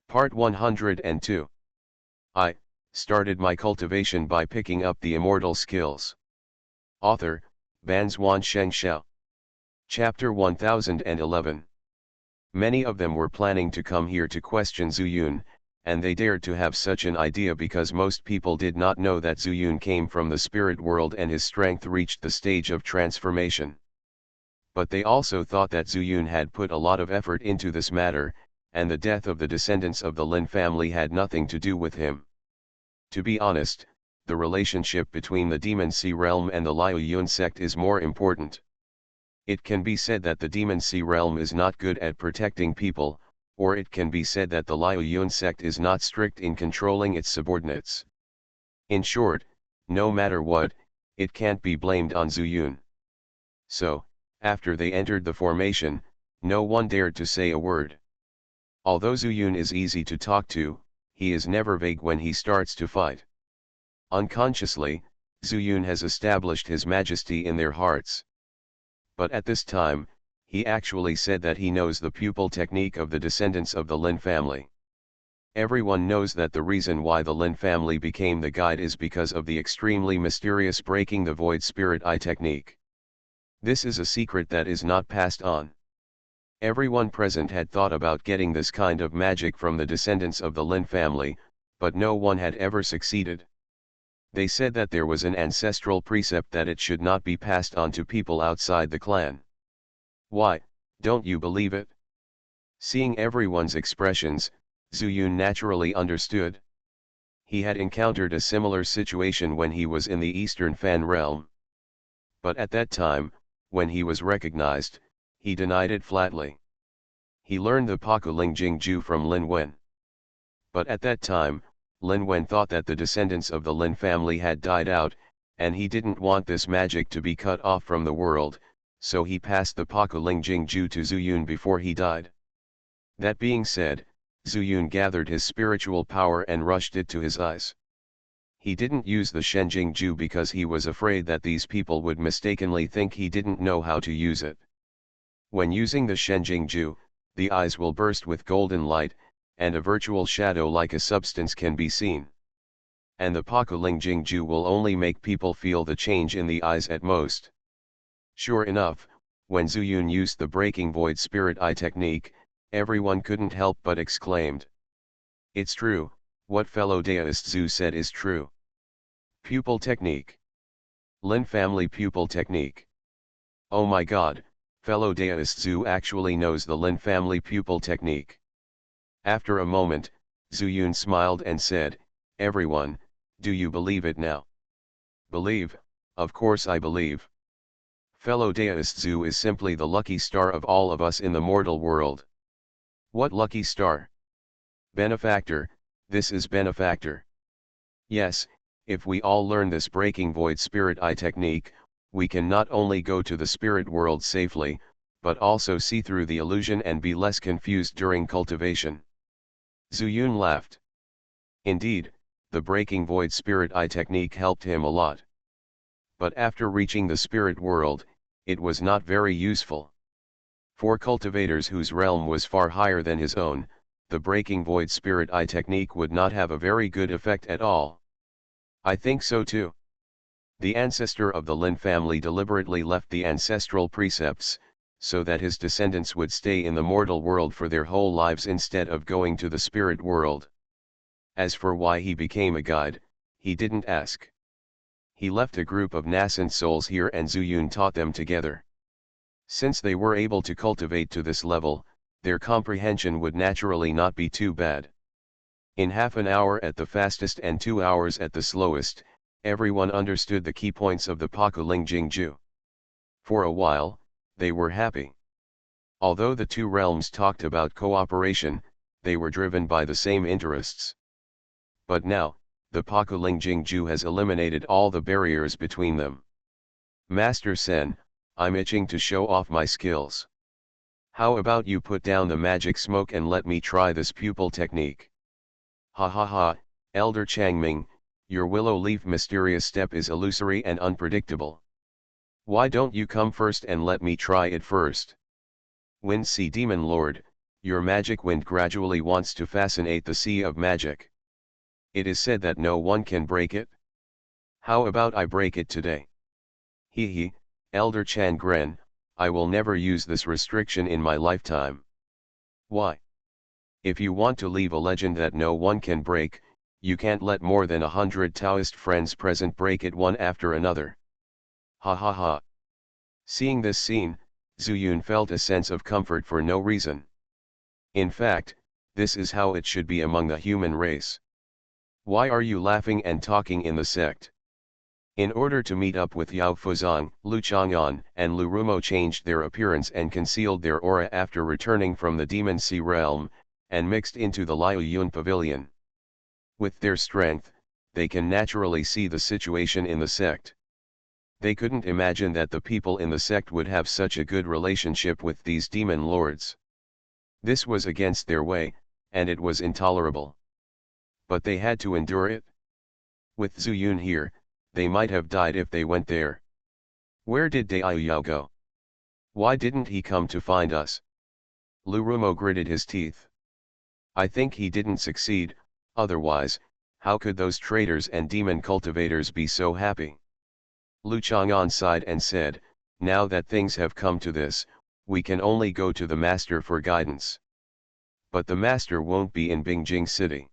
Part 102. I started my cultivation by picking up the immortal skills. Author, Banzuan Xianxia. Chapter 1011. Many of them were planning to come here to question Zuyun, and they dared to have such an idea because most people did not know that Zuyun came from the spirit world and his strength reached the stage of transformation. But they also thought that Zuyun had put a lot of effort into this matter, and the death of the descendants of the Lin family had nothing to do with him. To be honest, the relationship between the Demon Sea realm and the Liu Yun sect is more important. It can be said that the Demon Sea realm is not good at protecting people, or it can be said that the Liu Yun sect is not strict in controlling its subordinates. In short, no matter what, it can't be blamed on Zuyun. So, after they entered the formation, no one dared to say a word. Although Zuyun is easy to talk to, he is never vague when he starts to fight. Unconsciously, Zuyun has established his majesty in their hearts. But at this time, he actually said that he knows the pupil technique of the descendants of the Lin family. Everyone knows that the reason why the Lin family became the guide is because of the extremely mysterious breaking the void spirit eye technique. This is a secret that is not passed on. Everyone present had thought about getting this kind of magic from the descendants of the Lin family, but no one had ever succeeded. They said that there was an ancestral precept that it should not be passed on to people outside the clan. Why, don't you believe it? Seeing everyone's expressions, Zuyun naturally understood. He had encountered a similar situation when he was in the Eastern Fan realm. But at that time, when he was recognized, he denied it flatly. He learned the Pakuling Jingju from Lin Wen. But at that time, Lin Wen thought that the descendants of the Lin family had died out, and he didn't want this magic to be cut off from the world, so he passed the Pakuling Jingju to Zuyun before he died. That being said, Zuyun gathered his spiritual power and rushed it to his eyes. He didn't use the Shen Jingju because he was afraid that these people would mistakenly think he didn't know how to use it. When using the Shen Jingju, the eyes will burst with golden light, and a virtual shadow like a substance can be seen. And the Pakuling Jingju will only make people feel the change in the eyes at most. Sure enough, when Zuyun used the breaking void spirit eye technique, everyone couldn't help but exclaimed. It's true, what fellow deist Zhu said is true. Pupil technique. Lin family pupil technique. Oh my god, fellow deist Zhu actually knows the Lin family pupil technique. After a moment, Zuyun smiled and said, everyone, do you believe it now? Believe, of course I believe. Fellow deist Zhu is simply the lucky star of all of us in the mortal world. What lucky star? Benefactor, this is benefactor. Yes, if we all learn this breaking void spirit eye technique, we can not only go to the spirit world safely, but also see through the illusion and be less confused during cultivation. Zuyun laughed. Indeed, the breaking void spirit eye technique helped him a lot. But after reaching the spirit world, it was not very useful. For cultivators whose realm was far higher than his own, the breaking void spirit eye technique would not have a very good effect at all. I think so too. The ancestor of the Lin family deliberately left the ancestral precepts, so that his descendants would stay in the mortal world for their whole lives instead of going to the spirit world. As for why he became a guide, he didn't ask. He left a group of nascent souls here and Zuyun taught them together. Since they were able to cultivate to this level, their comprehension would naturally not be too bad. In half an hour at the fastest and 2 hours at the slowest, everyone understood the key points of the Pakuling Jingju. For a while, they were happy. Although the two realms talked about cooperation, they were driven by the same interests. But now, the Pakuling Jingju has eliminated all the barriers between them. Master Sen, I'm itching to show off my skills. How about you put down the magic smoke and let me try this pupil technique? Ha ha ha, Elder Changming, your willow leaf mysterious step is illusory and unpredictable. Why don't you come first and let me try it first? Wind Sea Demon Lord, Your magic wind gradually wants to fascinate the sea of magic. It is said that no one can break it. How about I break it today? He, Elder Chan Gren, I will never use this restriction in my lifetime. Why? If you want to leave a legend that no one can break, you can't let more than 100 Taoist friends present break it one after another. Ha ha ha. Seeing this scene, Zuyun felt a sense of comfort for no reason. In fact, this is how it should be among the human race. Why are you laughing and talking in the sect? In order to meet up with Yao Fuzong, Lu Chang'an and Lu Rumo changed their appearance and concealed their aura after returning from the Demon Sea realm, and mixed into the Liu Yun pavilion. With their strength, they can naturally see the situation in the sect. They couldn't imagine that the people in the sect would have such a good relationship with these demon lords. This was against their way, and it was intolerable. But they had to endure it. With Zuyun here, they might have died if they went there. Where did Daiyu go? Why didn't he come to find us? Lu Rumo gritted his teeth. I think he didn't succeed, otherwise, how could those traitors and demon cultivators be so happy? Lu Chang'an sighed and said, now that things have come to this, we can only go to the master for guidance. But the master won't be in Bingjing City.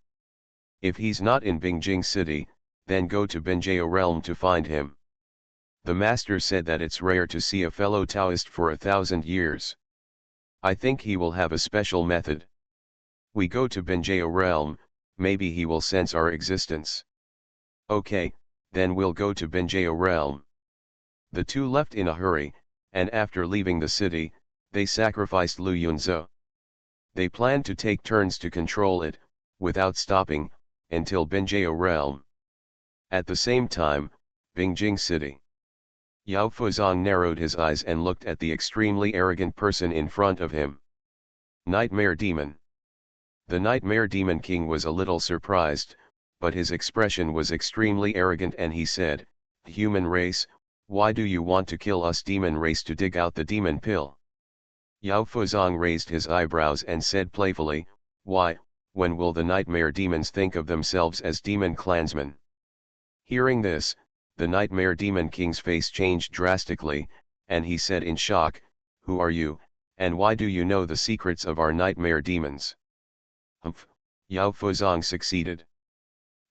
If he's not in Bingjing City, then go to Binjao realm to find him. The master said that it's rare to see a fellow Taoist for 1,000 years. I think he will have a special method. We go to Binjao realm, maybe he will sense our existence. Okay, then we'll go to Binjao realm. The two left in a hurry, and after leaving the city, they sacrificed Lu Yunzhou. They planned to take turns to control it, without stopping, until Binjao realm. At the same time, Bingjing City. Yao Fuzong narrowed his eyes and looked at the extremely arrogant person in front of him. Nightmare Demon. The Nightmare Demon King was a little surprised, but his expression was extremely arrogant and he said, human race, why do you want to kill us demon race to dig out the demon pill? Yao Fuzong raised his eyebrows and said playfully, why, when will the Nightmare Demons think of themselves as demon clansmen? Hearing this, the Nightmare Demon King's face changed drastically, and he said in shock, who are you, and why do you know the secrets of our Nightmare Demons? Humph, Yao Fuzong succeeded.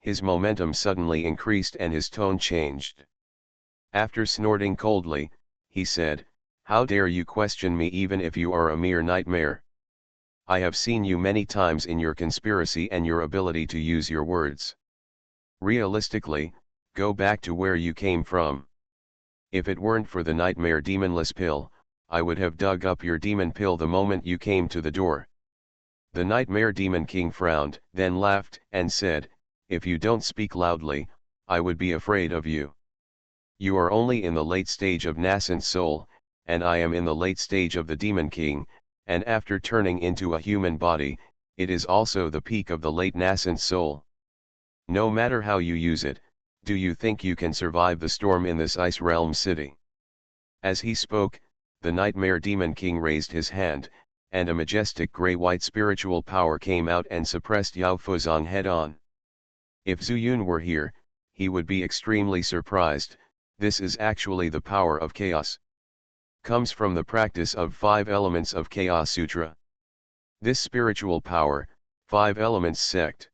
His momentum suddenly increased and his tone changed. After snorting coldly, he said, how dare you question me even if you are a mere nightmare? I have seen you many times in your conspiracy and your ability to use your words. Realistically, go back to where you came from. If it weren't for the Nightmare Demonless pill, I would have dug up your demon pill the moment you came to the door. The Nightmare Demon King frowned, then laughed, and said, if you don't speak loudly, I would be afraid of you. You are only in the late stage of nascent soul, and I am in the late stage of the Demon King, and after turning into a human body, it is also the peak of the late nascent soul. No matter how you use it, do you think you can survive the storm in this ice realm city? As he spoke, the Nightmare Demon King raised his hand, and a majestic gray-white spiritual power came out and suppressed Yao Fuzong head-on. If Zuyun were here, he would be extremely surprised. This is actually the power of chaos. Comes from the practice of 5 elements of Chaos Sutra. This spiritual power, 5 elements sect.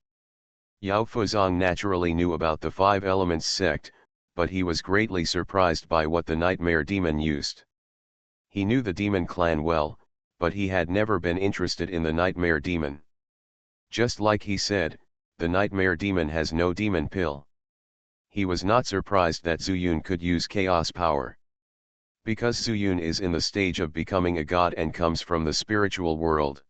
Yao Fuzong naturally knew about the 5 elements sect, but he was greatly surprised by what the Nightmare Demon used. He knew the demon clan well, but he had never been interested in the Nightmare Demon. Just like he said, the Nightmare Demon has no demon pill. He was not surprised that Zuyun could use chaos power. Because Zuyun is in the stage of becoming a god and comes from the spiritual world.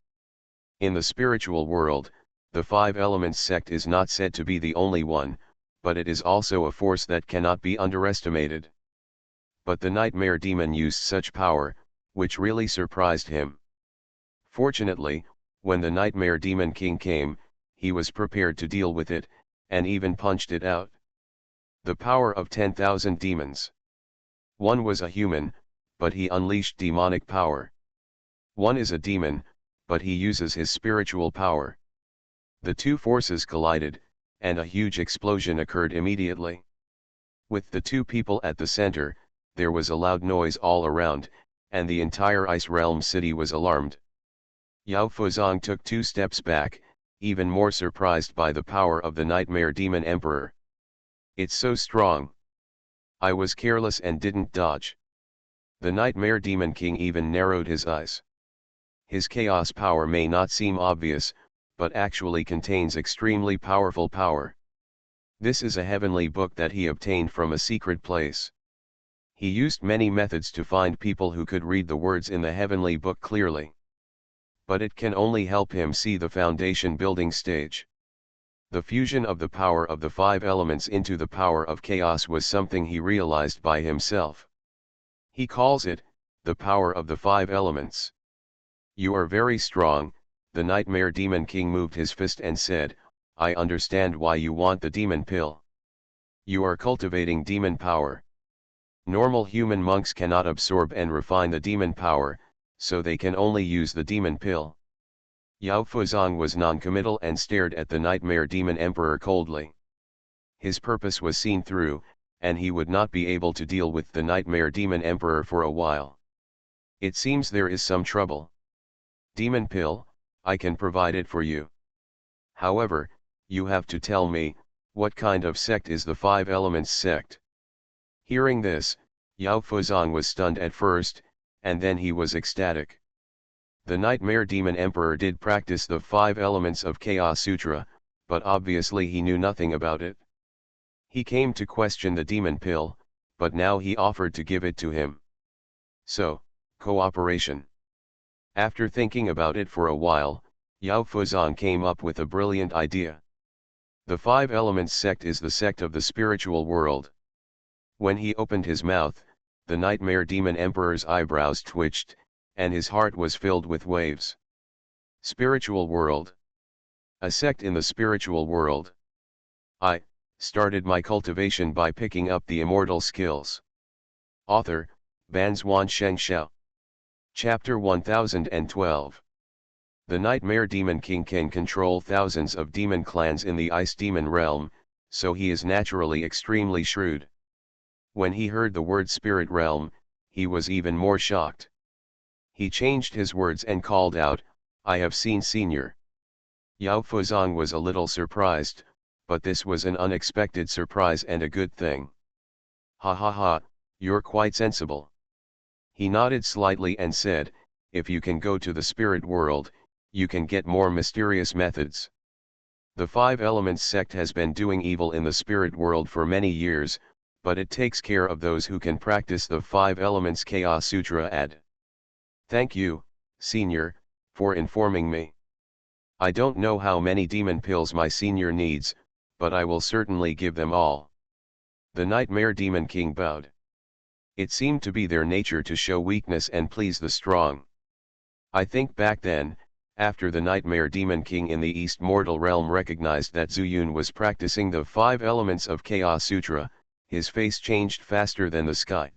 In the spiritual world, the 5 elements sect is not said to be the only one, but it is also a force that cannot be underestimated. But the Nightmare Demon used such power, which really surprised him. Fortunately, when the Nightmare Demon King came, he was prepared to deal with it, and even punched it out. The power of 10,000 demons. One was a human, but he unleashed demonic power. One is a demon, but he uses his spiritual power. The two forces collided, and a huge explosion occurred immediately. With the two people at the center, there was a loud noise all around, and the entire Ice Realm city was alarmed. Yao Fuzong took 2 steps back, even more surprised by the power of the Nightmare Demon Emperor. It's so strong. I was careless and didn't dodge. The Nightmare Demon King even narrowed his eyes. His chaos power may not seem obvious, but actually contains extremely powerful power. This is a heavenly book that he obtained from a secret place. He used many methods to find people who could read the words in the heavenly book clearly. But it can only help him see the foundation building stage. The fusion of the power of the 5 elements into the power of chaos was something he realized by himself. He calls it, the power of the 5 elements. You are very strong. The Nightmare Demon King moved his fist and said, I understand why you want the demon pill. You are cultivating demon power. Normal human monks cannot absorb and refine the demon power, so they can only use the demon pill. Yao Fuzong was non-committal and stared at the Nightmare Demon Emperor coldly. His purpose was seen through, and he would not be able to deal with the Nightmare Demon Emperor for a while. It seems there is some trouble. Demon pill, I can provide it for you. However, you have to tell me, what kind of sect is the 5 elements sect? Hearing this, Yao Fuzong was stunned at first, and then he was ecstatic. The Nightmare Demon Emperor did practice the 5 elements of Chaos Sutra, but obviously he knew nothing about it. He came to question the demon pill, but now he offered to give it to him. So, cooperation. After thinking about it for a while, Yao Fuzong came up with a brilliant idea. The 5 elements sect is the sect of the spiritual world. When he opened his mouth, the Nightmare Demon Emperor's eyebrows twitched, and his heart was filled with waves. Spiritual world. A sect in the spiritual world. I started my cultivation by picking up the immortal skills. Author, Banzuan Xianxia. Chapter 1012. The Nightmare Demon King can control thousands of demon clans in the Ice Demon realm, so he is naturally extremely shrewd. When he heard the word Spirit Realm, he was even more shocked. He changed his words and called out, I have seen Senior. Yao Fuzong was a little surprised, but this was an unexpected surprise and a good thing. Ha ha ha, you're quite sensible. He nodded slightly and said, if you can go to the spirit world, you can get more mysterious methods. The 5 elements sect has been doing evil in the spirit world for many years, but it takes care of those who can practice the 5 elements Chaos Sutra ad. Thank you, Senior, for informing me. I don't know how many demon pills my senior needs, but I will certainly give them all. The Nightmare Demon King bowed. It seemed to be their nature to show weakness and please the strong. I think back then, after the Nightmare Demon King in the East Mortal Realm recognized that Zuyun was practicing the 5 elements of Chaos Sutra, his face changed faster than the sky.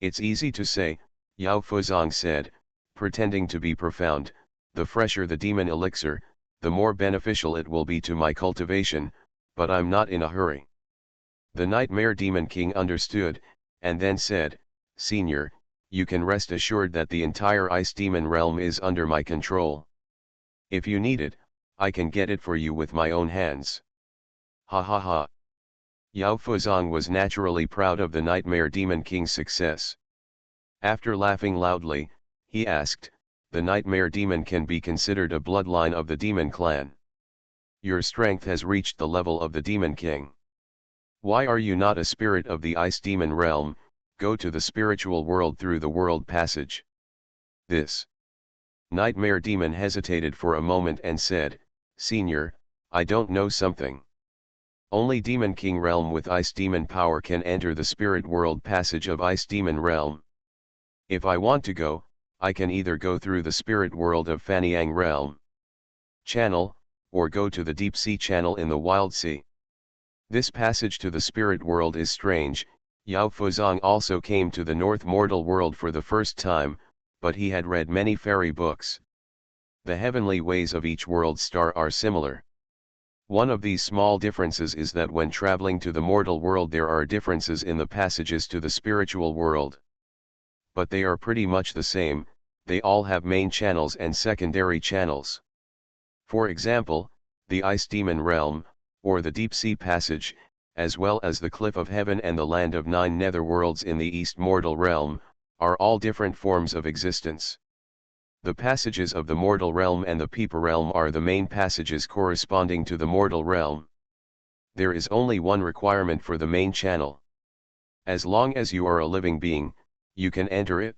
It's easy to say, Yao Fuzong said, pretending to be profound, the fresher the demon elixir, the more beneficial it will be to my cultivation, but I'm not in a hurry. The Nightmare Demon King understood, and then said, Senior, you can rest assured that the entire Ice Demon realm is under my control. If you need it, I can get it for you with my own hands. Ha ha ha. Yao Fuzong was naturally proud of the Nightmare Demon King's success. After laughing loudly, he asked, the Nightmare Demon can be considered a bloodline of the Demon Clan. Your strength has reached the level of the Demon King. Why are you not a spirit of the Ice Demon realm? Go to the spiritual world through the world passage. This Nightmare Demon hesitated for a moment and said, Senior, I don't know something. Only Demon King realm with Ice Demon power can enter the spirit world passage of Ice Demon realm. If I want to go, I can either go through the spirit world of Fanyang realm channel, or go to the deep sea channel in the wild sea. This passage to the spirit world is strange. Yao Fuzong also came to the North Mortal world for the first time, but he had read many fairy books. The heavenly ways of each world star are similar. One of these small differences is that when traveling to the mortal world there are differences in the passages to the spiritual world. But they are pretty much the same, they all have main channels and secondary channels. For example, the Ice Demon Realm, or the Deep Sea Passage, as well as the Cliff of Heaven and the Land of Nine Netherworlds in the East Mortal Realm, are all different forms of existence. The passages of the Mortal Realm and the Peeper Realm are the main passages corresponding to the Mortal Realm. There is only one requirement for the main channel. As long as you are a living being, you can enter it.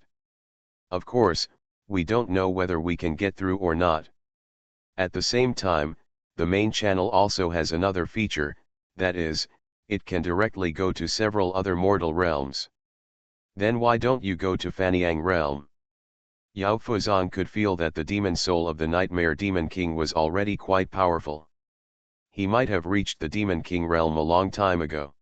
Of course, we don't know whether we can get through or not. At the same time, the main channel also has another feature, that is, it can directly go to several other mortal realms. Then why don't you go to Fanyang Realm? Yao Fuzong could feel that the demon soul of the Nightmare Demon King was already quite powerful. He might have reached the Demon King realm a long time ago.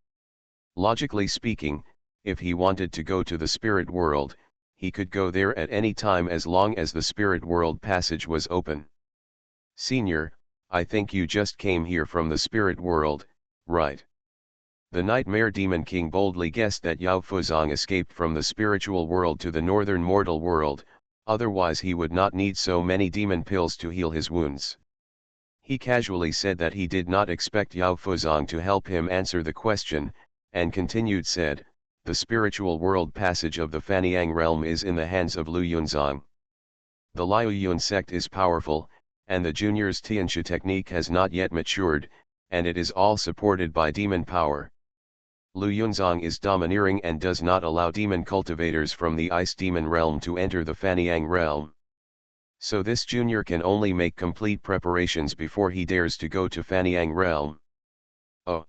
Logically speaking, if he wanted to go to the spirit world, he could go there at any time as long as the spirit world passage was open. Senior, I think you just came here from the spirit world, right? The Nightmare Demon King boldly guessed that Yao Fuzong escaped from the spiritual world to the northern mortal world, otherwise he would not need so many demon pills to heal his wounds. He casually said that he did not expect Yao Fuzong to help him answer the question, and continued said, the spiritual world passage of the Fanyang realm is in the hands of Lu Yunzong. The Liu Yun sect is powerful, and the junior's Xianxia technique has not yet matured, and it is all supported by demon power. Lu Yunzong is domineering and does not allow demon cultivators from the Ice Demon realm to enter the Fanyang realm. So this junior can only make complete preparations before he dares to go to Fanyang realm. Oh!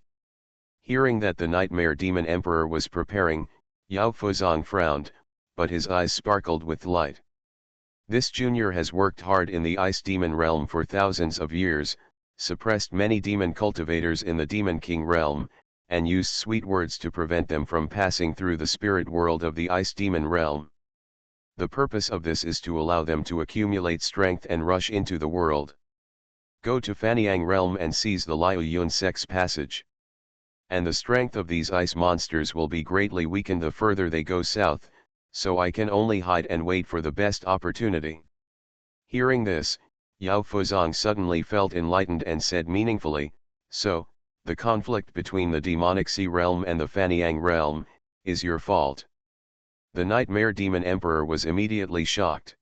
Hearing that the Nightmare Demon Emperor was preparing, Yao Fuzong frowned, but his eyes sparkled with light. This junior has worked hard in the Ice Demon realm for thousands of years, suppressed many demon cultivators in the Demon King realm, and used sweet words to prevent them from passing through the spirit world of the Ice Demon realm. The purpose of this is to allow them to accumulate strength and rush into the world. Go to Fanyang realm and seize the Liu Yun sect's passage. And the strength of these ice monsters will be greatly weakened the further they go south, so I can only hide and wait for the best opportunity. Hearing this, Yao Fuzong suddenly felt enlightened and said meaningfully, so, the conflict between the demonic sea realm and the Fanyang realm, is your fault. The Nightmare Demon Emperor was immediately shocked.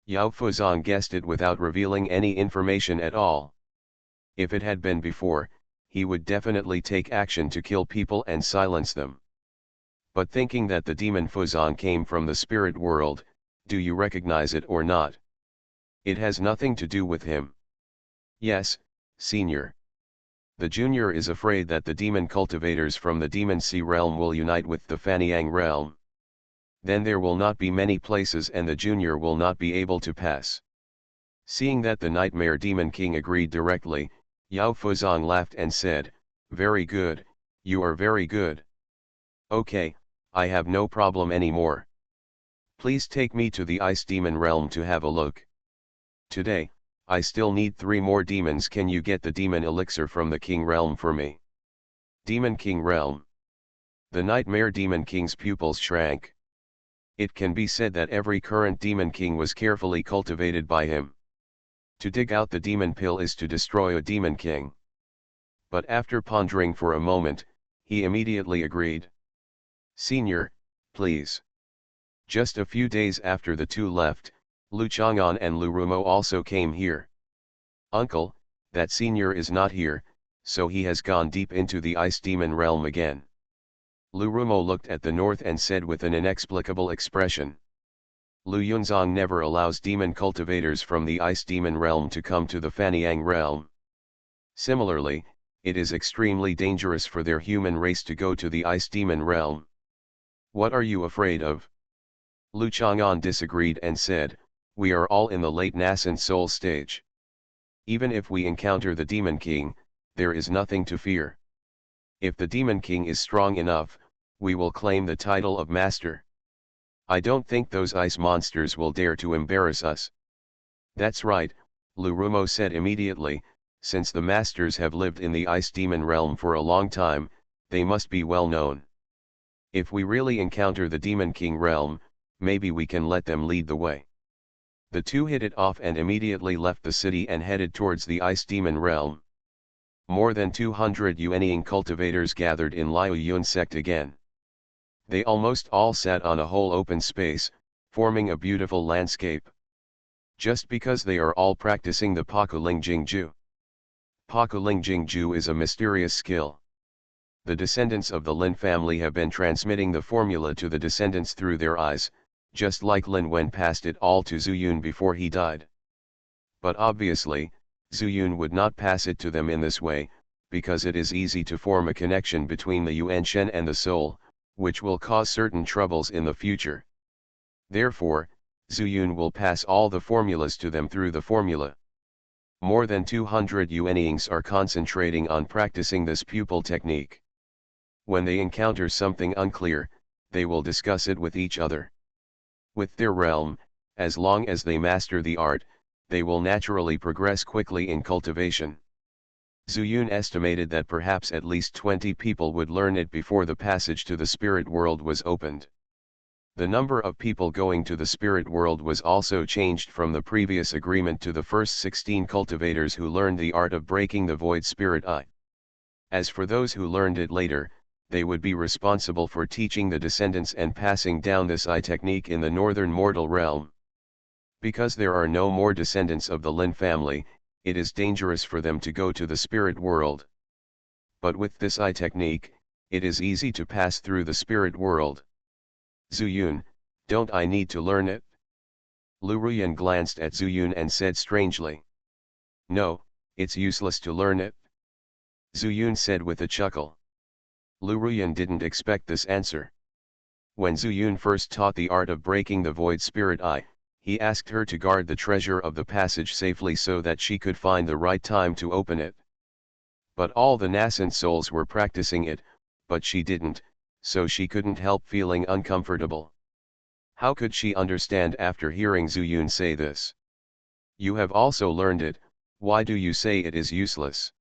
Yao Fuzong guessed it without revealing any information at all. If it had been before, he would definitely take action to kill people and silence them. But thinking that the demon Fuzong came from the spirit world, do you recognize it or not? It has nothing to do with him. Yes, senior. The junior is afraid that the demon cultivators from the demon sea realm will unite with the Fanyang realm. Then there will not be many places and the junior will not be able to pass. Seeing that the Nightmare Demon King agreed directly, Yao Fuzong laughed and said, very good, you are very good. Okay, I have no problem anymore. Please take me to the Ice Demon realm to have a look. Today, I still need 3 more demons. Can you get the demon elixir from the King realm for me? Demon King realm. The Nightmare Demon King's pupils shrank. It can be said that every current Demon King was carefully cultivated by him. To dig out the demon pill is to destroy a Demon King. But after pondering for a moment, he immediately agreed. Senior, please. Just a few days after the two left, Lu Chang'an and Lu Rumo also came here. Uncle, that senior is not here, so he has gone deep into the Ice Demon realm again. Lu Rumo looked at the north and said with an inexplicable expression. Lu Yunzong never allows demon cultivators from the Ice Demon realm to come to the Fanyang realm. Similarly, it is extremely dangerous for their human race to go to the Ice Demon realm. What are you afraid of? Lu Chang'an disagreed and said, we are all in the late nascent soul stage. Even if we encounter the Demon King, there is nothing to fear. If the Demon King is strong enough, we will claim the title of Master. I don't think those ice monsters will dare to embarrass us. That's right, Lurumo said immediately, since the masters have lived in the ice demon realm for a long time, they must be well known. If we really encounter the Demon King realm, maybe we can let them lead the way. The two hit it off and immediately left the city and headed towards the ice demon realm. More than 200 Yuanying cultivators gathered in Liu Yun sect again. They almost all sat on a whole open space, forming a beautiful landscape. Just because they are all practicing the Pakuling Jingju. Pakuling Jingju is a mysterious skill. The descendants of the Lin family have been transmitting the formula to the descendants through their eyes, just like Lin Wen passed it all to Zuyun before he died. But obviously, Zuyun would not pass it to them in this way, because it is easy to form a connection between the Yuan Shen and the soul, which will cause certain troubles in the future. Therefore, Zuyun will pass all the formulas to them through the formula. More than 200 Yuanyings are concentrating on practicing this pupil technique. When they encounter something unclear, they will discuss it with each other. With their realm, as long as they master the art, they will naturally progress quickly in cultivation. Zuyun estimated that perhaps at least 20 people would learn it before the passage to the spirit world was opened. The number of people going to the spirit world was also changed from the previous agreement to the first 16 cultivators who learned the art of breaking the void spirit eye. As for those who learned it later, they would be responsible for teaching the descendants and passing down this eye technique in the northern mortal realm. Because there are no more descendants of the Lin family, it is dangerous for them to go to the spirit world. But with this eye technique, it is easy to pass through the spirit world. Zuyun, don't I need to learn it? Lu Ruyan glanced at Zuyun and said strangely. No, it's useless to learn it. Zuyun said with a chuckle. Lu Ruyan didn't expect this answer. When Zuyun first taught the art of breaking the void spirit eye, he asked her to guard the treasure of the passage safely so that she could find the right time to open it. But all the nascent souls were practicing it, but she didn't, so she couldn't help feeling uncomfortable. How could she understand after hearing Zuyun say this? You have also learned it, why do you say it is useless?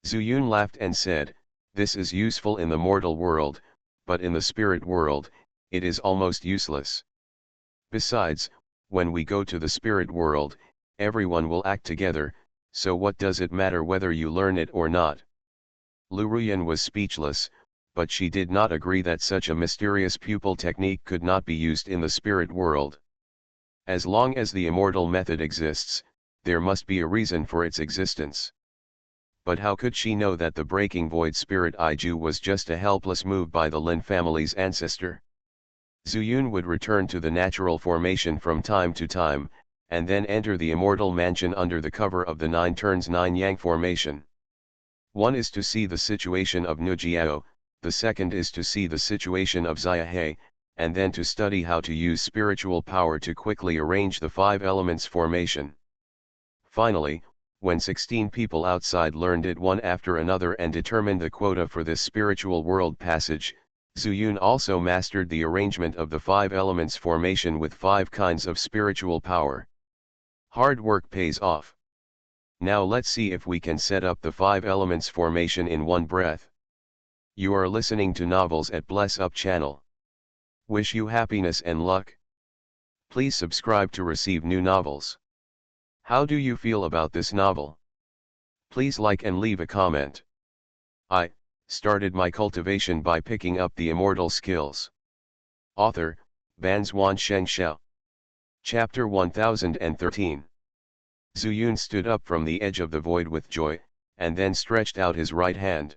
Zuyun laughed and said, this is useful in the mortal world, but in the spirit world, it is almost useless. Besides, when we go to the spirit world, everyone will act together, so what does it matter whether you learn it or not? Lu Ruyan was speechless, but she did not agree that such a mysterious pupil technique could not be used in the spirit world. As long as the immortal method exists, there must be a reason for its existence. But how could she know that the breaking void spirit Iju was just a helpless move by the Lin family's ancestor? Zuyun would return to the natural formation from time to time, and then enter the immortal mansion under the cover of the 9 turns 9 yang formation. One is to see the situation of Nujiao, the second is to see the situation of Xiahe, and then to study how to use spiritual power to quickly arrange the 5 elements formation. Finally, when 16 people outside learned it one after another and determined the quota for this spiritual world passage, Zuyun also mastered the arrangement of the 5 elements formation with 5 kinds of spiritual power. Hard work pays off. Now let's see if we can set up the 5 elements formation in one breath. You are listening to Novels at Bless Up channel. Wish you happiness and luck. Please subscribe to receive new novels. How do you feel about this novel? Please like and leave a comment. I started my cultivation by picking up the immortal skills. Author, Banzuan Xianxia. Chapter 1013. Zuyun stood up from the edge of the void with joy, and then stretched out his right hand.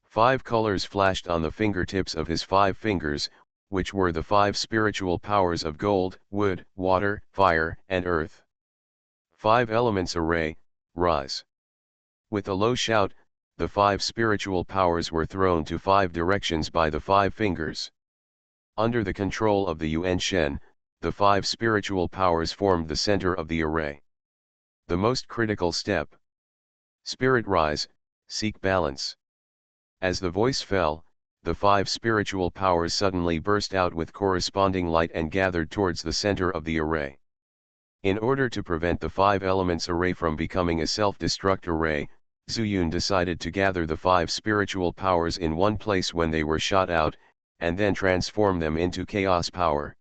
5 colors flashed on the fingertips of his 5 fingers, which were the 5 spiritual powers of gold, wood, water, fire, and earth. 5 elements array, rise. With a low shout, the 5 spiritual powers were thrown to 5 directions by the 5 fingers. Under the control of the Yuan Shen, the 5 spiritual powers formed the center of the array. The most critical step. Spirit rise, seek balance. As the voice fell, the 5 spiritual powers suddenly burst out with corresponding light and gathered towards the center of the array. In order to prevent the 5 elements array from becoming a self-destruct array, Zuyun decided to gather the 5 spiritual powers in one place when they were shot out, and then transform them into chaos power.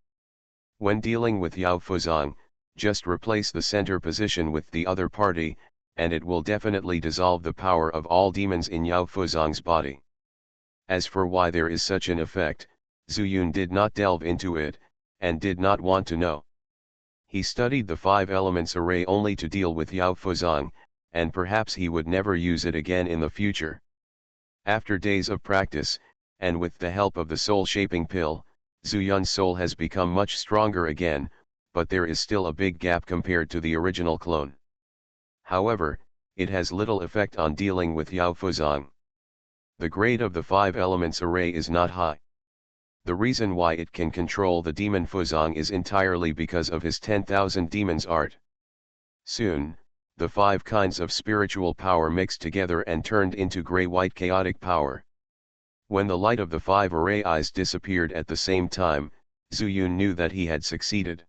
When dealing with Yao Fuzong, just replace the center position with the other party, and it will definitely dissolve the power of all demons in Yao Fuzong's body. As for why there is such an effect, Zuyun did not delve into it, and did not want to know. He studied the 5 elements array only to deal with Yao Fuzong, and perhaps he would never use it again in the future. After days of practice, and with the help of the soul-shaping pill, Zuyun's soul has become much stronger again, but there is still a big gap compared to the original clone. However, it has little effect on dealing with Yao Fuzong. The grade of the 5 elements array is not high. The reason why it can control the demon Fuzong is entirely because of his 10,000 demons art. Soon, the 5 kinds of spiritual power mixed together and turned into gray-white chaotic power. When the light of the 5 array eyes disappeared at the same time, Zuyun knew that he had succeeded.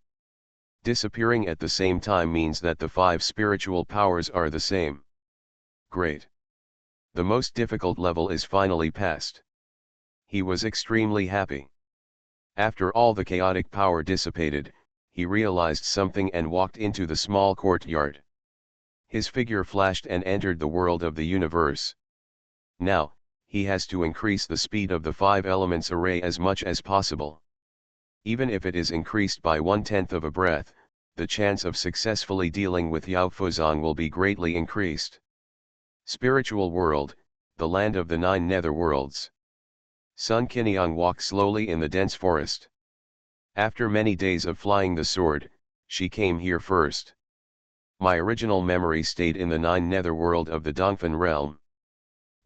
Disappearing at the same time means that the 5 spiritual powers are the same. Great. The most difficult level is finally passed. He was extremely happy. After all the chaotic power dissipated, he realized something and walked into the small courtyard. His figure flashed and entered the world of the universe. Now, he has to increase the speed of the 5 elements array as much as possible. Even if it is increased by 1/10 of a breath, the chance of successfully dealing with Yao Fuzong will be greatly increased. Spiritual world, the land of the 9 netherworlds. Sun Qiniang walked slowly in the dense forest. After many days of flying the sword, she came here first. My original memory stayed in the 9 netherworld of the Dongfeng realm.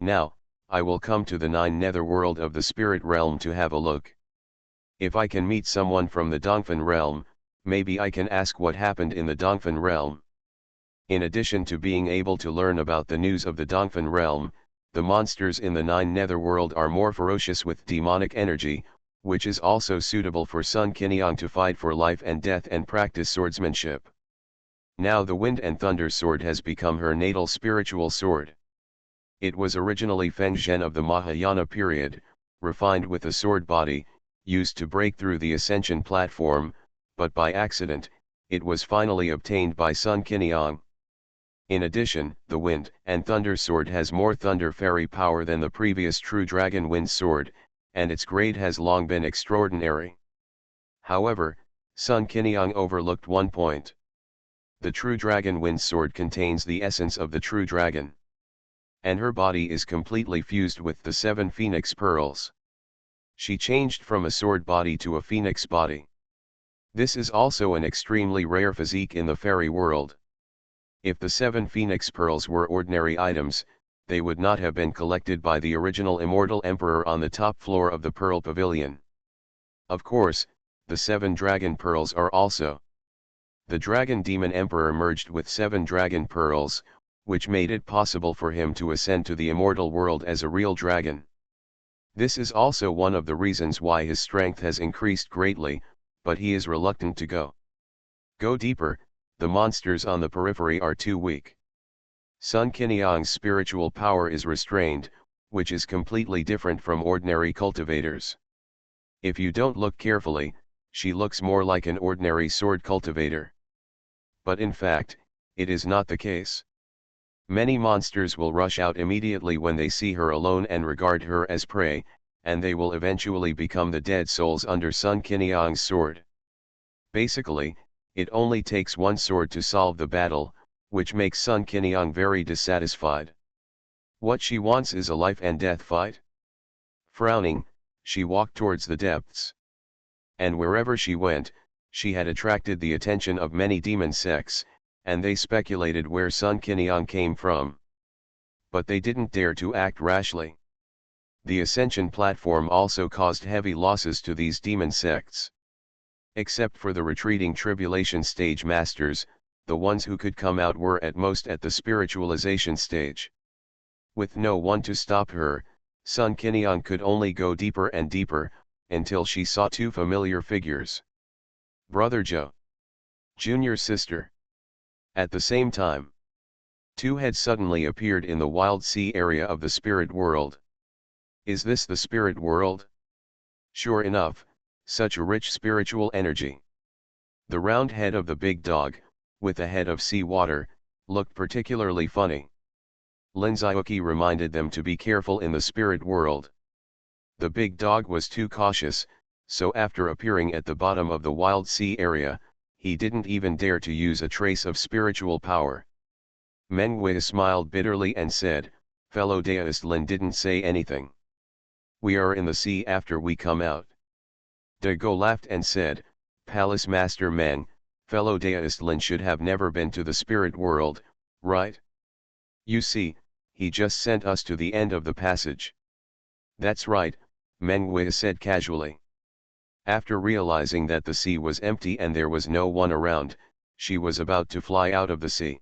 Now, I will come to the 9 netherworld of the spirit realm to have a look. If I can meet someone from the Dongfeng realm, maybe I can ask what happened in the Dongfeng realm. In addition to being able to learn about the news of the Dongfeng realm, the monsters in the 9 netherworld are more ferocious with demonic energy, which is also suitable for Sun Qiniang to fight for life and death and practice swordsmanship. Now the Wind and Thunder sword has become her natal spiritual sword. It was originally Feng Zhen of the Mahayana period, refined with a sword body, used to break through the ascension platform, but by accident, it was finally obtained by Sun Qiniang. In addition, the Wind and Thunder sword has more Thunder Fairy power than the previous True Dragon Wind sword, and its grade has long been extraordinary. However, Sun Qiniang overlooked one point. The True Dragon Wind sword contains the essence of the True Dragon. And her body is completely fused with the 7 phoenix pearls. She changed from a sword body to a phoenix body. This is also an extremely rare physique in the fairy world. If the 7 phoenix pearls were ordinary items, they would not have been collected by the original immortal emperor on the top floor of the Pearl Pavilion. Of course, the 7 dragon pearls are also. The dragon demon emperor merged with 7 dragon pearls, which made it possible for him to ascend to the immortal world as a real dragon. This is also one of the reasons why his strength has increased greatly, but he is reluctant to go deeper. The monsters on the periphery are too weak. Sun Qiniang's spiritual power is restrained, which is completely different from ordinary cultivators. If you don't look carefully, she looks more like an ordinary sword cultivator. But in fact, it is not the case. Many monsters will rush out immediately when they see her alone and regard her as prey, and they will eventually become the dead souls under Sun Qiniang's sword. Basically, it only takes one sword to solve the battle, which makes Sun Qiniang very dissatisfied. What she wants is a life and death fight. Frowning, she walked towards the depths. And wherever she went, she had attracted the attention of many demon sects, and they speculated where Sun Qiniang came from. But they didn't dare to act rashly. The ascension platform also caused heavy losses to these demon sects. Except for the retreating tribulation stage masters, the ones who could come out were at most at the spiritualization stage. With no one to stop her, Sun Qiniang could only go deeper and deeper, until she saw 2 familiar figures. Brother Joe. Junior sister. At the same time, two heads suddenly appeared in the wild sea area of the spirit world. Is this the spirit world? Sure enough, such a rich spiritual energy. The round head of the big dog, with a head of sea water, looked particularly funny. Linzioki reminded them to be careful in the spirit world. The big dog was too cautious, so after appearing at the bottom of the wild sea area, he didn't even dare to use a trace of spiritual power. Mengwei smiled bitterly and said, "Fellow Deist Lin didn't say anything. We are in the sea after we come out." De Go laughed and said, "Palace Master Meng, fellow Deist Lin should have never been to the spirit world, right? You see, he just sent us to the end of the passage." "That's right," Mengwei said casually. After realizing that the sea was empty and there was no one around, she was about to fly out of the sea.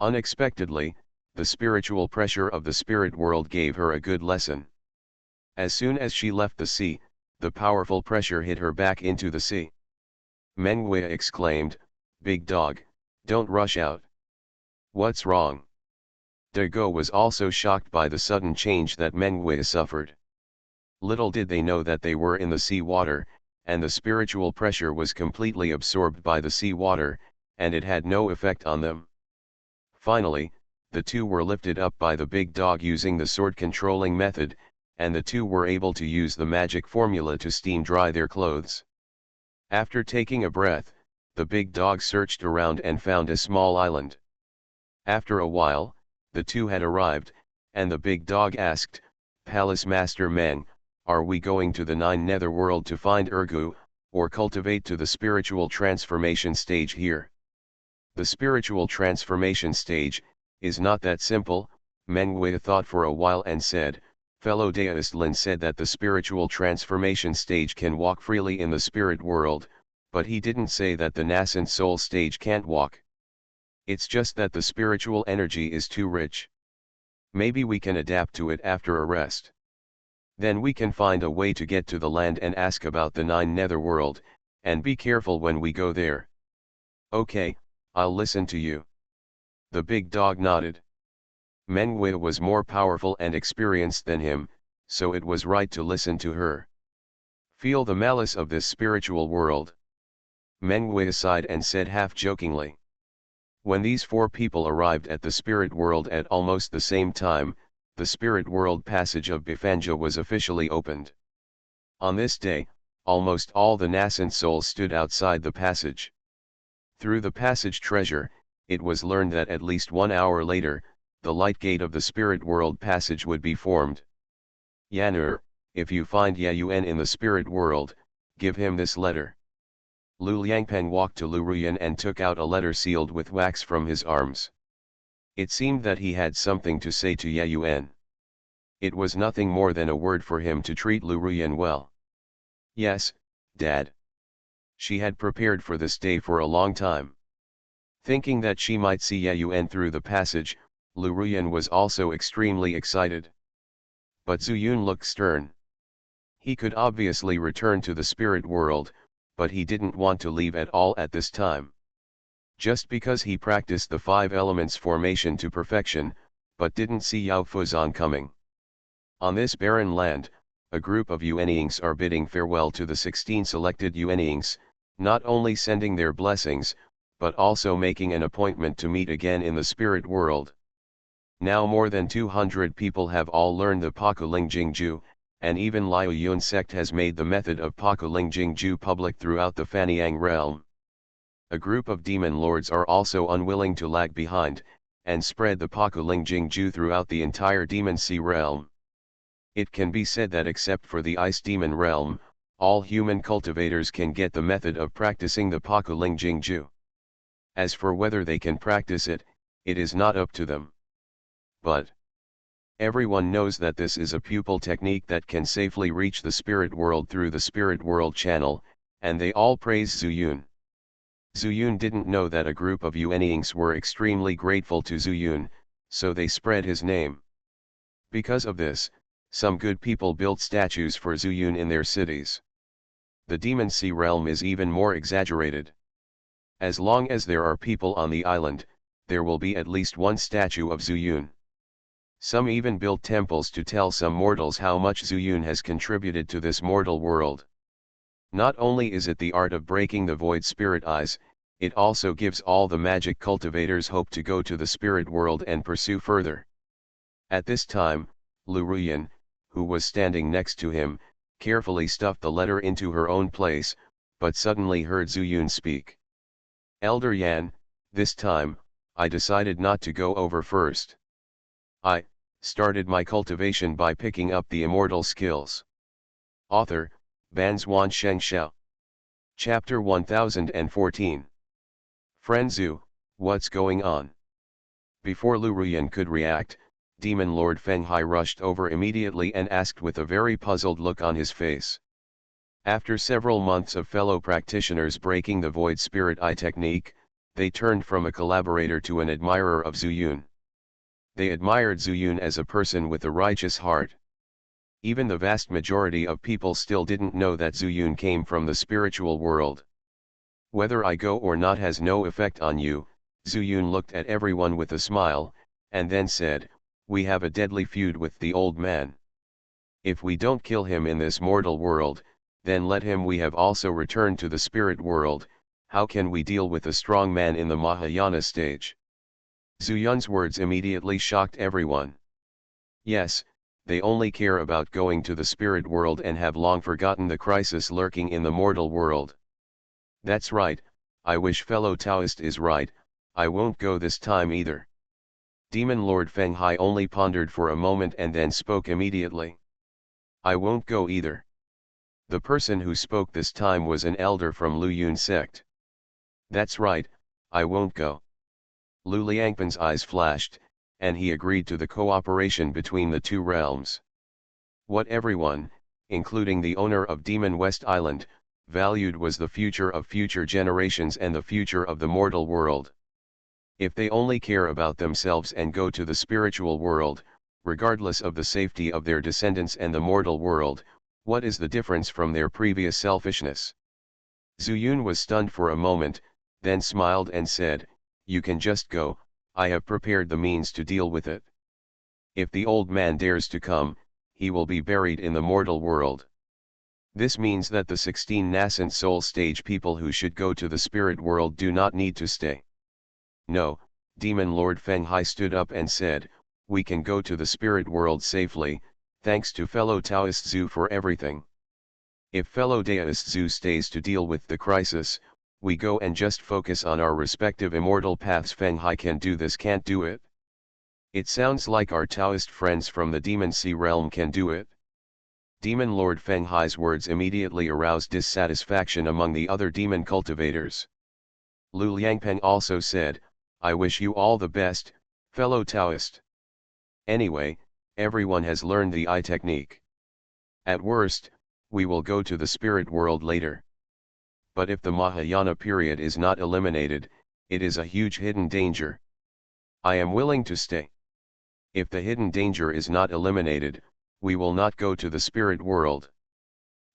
Unexpectedly, the spiritual pressure of the spirit world gave her a good lesson. As soon as she left the sea, the powerful pressure hit her back into the sea. Mengwei exclaimed, "Big dog, don't rush out." "What's wrong?" De Go was also shocked by the sudden change that Mengwei suffered. Little did they know that they were in the sea water, and the spiritual pressure was completely absorbed by the sea water, and it had no effect on them. Finally, the two were lifted up by the big dog using the sword controlling method, and the two were able to use the magic formula to steam dry their clothes. After taking a breath, the big dog searched around and found a small island. After a while, the two had arrived, and the big dog asked, "Palace Master Meng, are we going to the Nine Netherworld to find Ergu, or cultivate to the spiritual transformation stage here?" "The spiritual transformation stage is not that simple," Mengwei thought for a while and said, "Fellow Deist Lin said that the spiritual transformation stage can walk freely in the spirit world, but he didn't say that the nascent soul stage can't walk. It's just that the spiritual energy is too rich. Maybe we can adapt to it after a rest. Then we can find a way to get to the land and ask about the Nine Netherworld, and be careful when we go there." "Okay, I'll listen to you." The big dog nodded. Mengwei was more powerful and experienced than him, so it was right to listen to her. "Feel the malice of this spiritual world." Mengwei sighed and said half-jokingly. When these four people arrived at the spirit world at almost the same time, the spirit world passage of Bifanja was officially opened. On this day, almost all the nascent souls stood outside the passage. Through the passage treasure, it was learned that at least 1 hour later, the light gate of the spirit world passage would be formed. "Yan'er, if you find Yayuan in the spirit world, give him this letter." Lu Liangpeng walked to Lu Ruyan and took out a letter sealed with wax from his arms. It seemed that he had something to say to Yayuan. It was nothing more than a word for him to treat Lu Ruyan well. "Yes, Dad." She had prepared for this day for a long time. Thinking that she might see Yayuan through the passage, Lu Ruyan was also extremely excited. But Zuyun looked stern. He could obviously return to the spirit world, but he didn't want to leave at all at this time. Just because he practiced the 5 elements formation to perfection, but didn't see Yao Fuzan coming. On this barren land, a group of Yuanyings are bidding farewell to the 16 selected Yuanyings, not only sending their blessings, but also making an appointment to meet again in the spirit world. Now more than 200 people have all learned the Pakuling Jingju, and even Liu Yun sect has made the method of Pakuling Jingju public throughout the Fanyang realm. A group of demon lords are also unwilling to lag behind, and spread the Pakuling Jingju throughout the entire Demon Sea realm. It can be said that except for the Ice Demon realm, all human cultivators can get the method of practicing the Pakuling Jingju. As for whether they can practice it, it is not up to them. But everyone knows that this is a pupil technique that can safely reach the spirit world through the spirit world channel, and they all praise Zuyun. Zuyun didn't know that a group of Yuanyings were extremely grateful to Zuyun, so they spread his name. Because of this, some good people built statues for Zuyun in their cities. The Demon Sea realm is even more exaggerated. As long as there are people on the island, there will be at least one statue of Zuyun. Some even built temples to tell some mortals how much Zuyun has contributed to this mortal world. Not only is it the art of breaking the void spirit eyes, it also gives all the magic cultivators hope to go to the spirit world and pursue further. At this time, Lu Ruyan, who was standing next to him, carefully stuffed the letter into her own place, but suddenly heard Zuyun speak. Elder Yan, this time, I decided not to go over first. I started my cultivation by picking up the immortal skills. Author, Banzuan Xianxia. Chapter 1014. Friend Zhu, what's going on? Before Lu Ruyan could react, Demon Lord Feng Hai rushed over immediately and asked with a very puzzled look on his face. After several months of fellow practitioners breaking the Void Spirit Eye technique, they turned from a collaborator to an admirer of Zuyun. They admired Zuyun as a person with a righteous heart. Even the vast majority of people still didn't know that Zuyun came from the spiritual world. Whether I go or not has no effect on you, Zuyun looked at everyone with a smile, and then said, we have a deadly feud with the old man. If we don't kill him in this mortal world, then let him we have also returned to the spirit world. How can we deal with a strong man in the Mahayana stage? Zuyun's words immediately shocked everyone. Yes, they only care about going to the spirit world and have long forgotten the crisis lurking in the mortal world. That's right, I wish fellow Taoist is right, I won't go this time either. Demon Lord Feng Hai only pondered for a moment and then spoke immediately. I won't go either. The person who spoke this time was an elder from Lu Yun sect. That's right, I won't go. Lu Liangpan's eyes flashed, and he agreed to the cooperation between the two realms. What everyone, including the owner of Demon West Island, valued was the future of future generations and the future of the mortal world. If they only care about themselves and go to the spiritual world, regardless of the safety of their descendants and the mortal world, what is the difference from their previous selfishness? Zuyun was stunned for a moment, then smiled and said, you can just go, I have prepared the means to deal with it. If the old man dares to come, he will be buried in the mortal world. This means that the 16 nascent soul stage people who should go to the spirit world do not need to stay. No, Demon Lord Feng Hai stood up and said, we can go to the spirit world safely, thanks to fellow Taoist Zhu for everything. If fellow Daoist Zhu stays to deal with the crisis, we go and just focus on our respective immortal paths. Feng Hai can do this, can't do it? It sounds like our Taoist friends from the Demon Sea realm can do it. Demon Lord Feng Hai's words immediately aroused dissatisfaction among the other demon cultivators. Lu Liangpeng also said, I wish you all the best, fellow Taoist. Anyway, everyone has learned the eye technique. At worst, we will go to the spirit world later. But if the Mahayana period is not eliminated, it is a huge hidden danger. I am willing to stay. If the hidden danger is not eliminated, we will not go to the spirit world.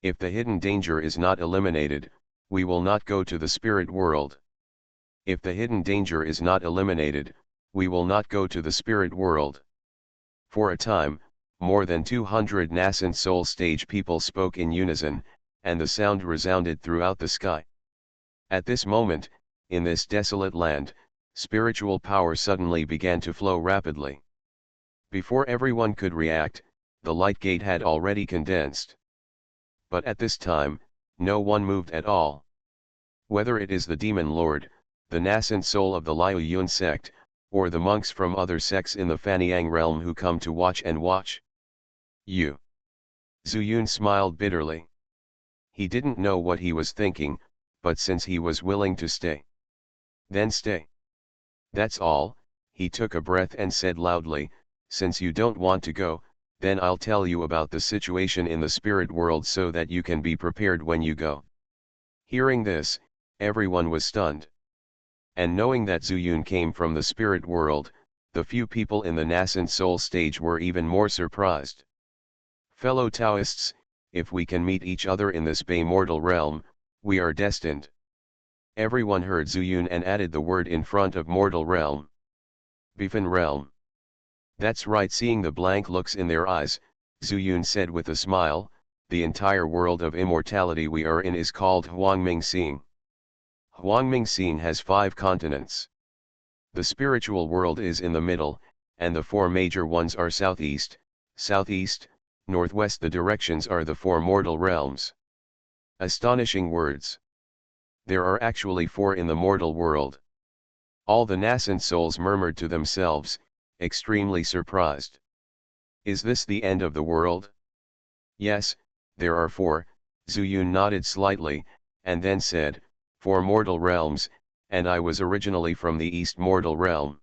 If the hidden danger is not eliminated, we will not go to the spirit world. If the hidden danger is not eliminated, we will not go to the spirit world. For a time, more than 200 nascent soul stage people spoke in unison, and the sound resounded throughout the sky. At this moment, in this desolate land, spiritual power suddenly began to flow rapidly. Before everyone could react, the light gate had already condensed. But at this time, no one moved at all. Whether it is the Demon Lord, the nascent soul of the Liu Yun sect, or the monks from other sects in the Fanyang realm who come to watch and watch. You. Zuyun smiled bitterly. He didn't know what he was thinking, but since he was willing to stay, then stay. That's all. He took a breath and said loudly, since you don't want to go, then I'll tell you about the situation in the spirit world so that you can be prepared when you go. Hearing this, everyone was stunned. And knowing that Zuyun came from the spirit world, the few people in the nascent soul stage were even more surprised. Fellow Taoists, if we can meet each other in this Bay mortal realm, we are destined. Everyone heard Zuyun and added the word in front of mortal realm. Bifan realm. That's right. Seeing the blank looks in their eyes, Zuyun said with a smile, the entire world of immortality we are in is called Huangmingxing. Huangmingxing has 5 continents. The spiritual world is in the middle, and the 4 major ones are southeast, southeast, northwest. The directions are the 4 mortal realms. Astonishing words. There are actually 4 in the mortal world. All the nascent souls murmured to themselves, extremely surprised. Is this the end of the world? Yes, there are 4, Zuyun nodded slightly, and then said, 4 mortal realms, and I was originally from the East mortal realm.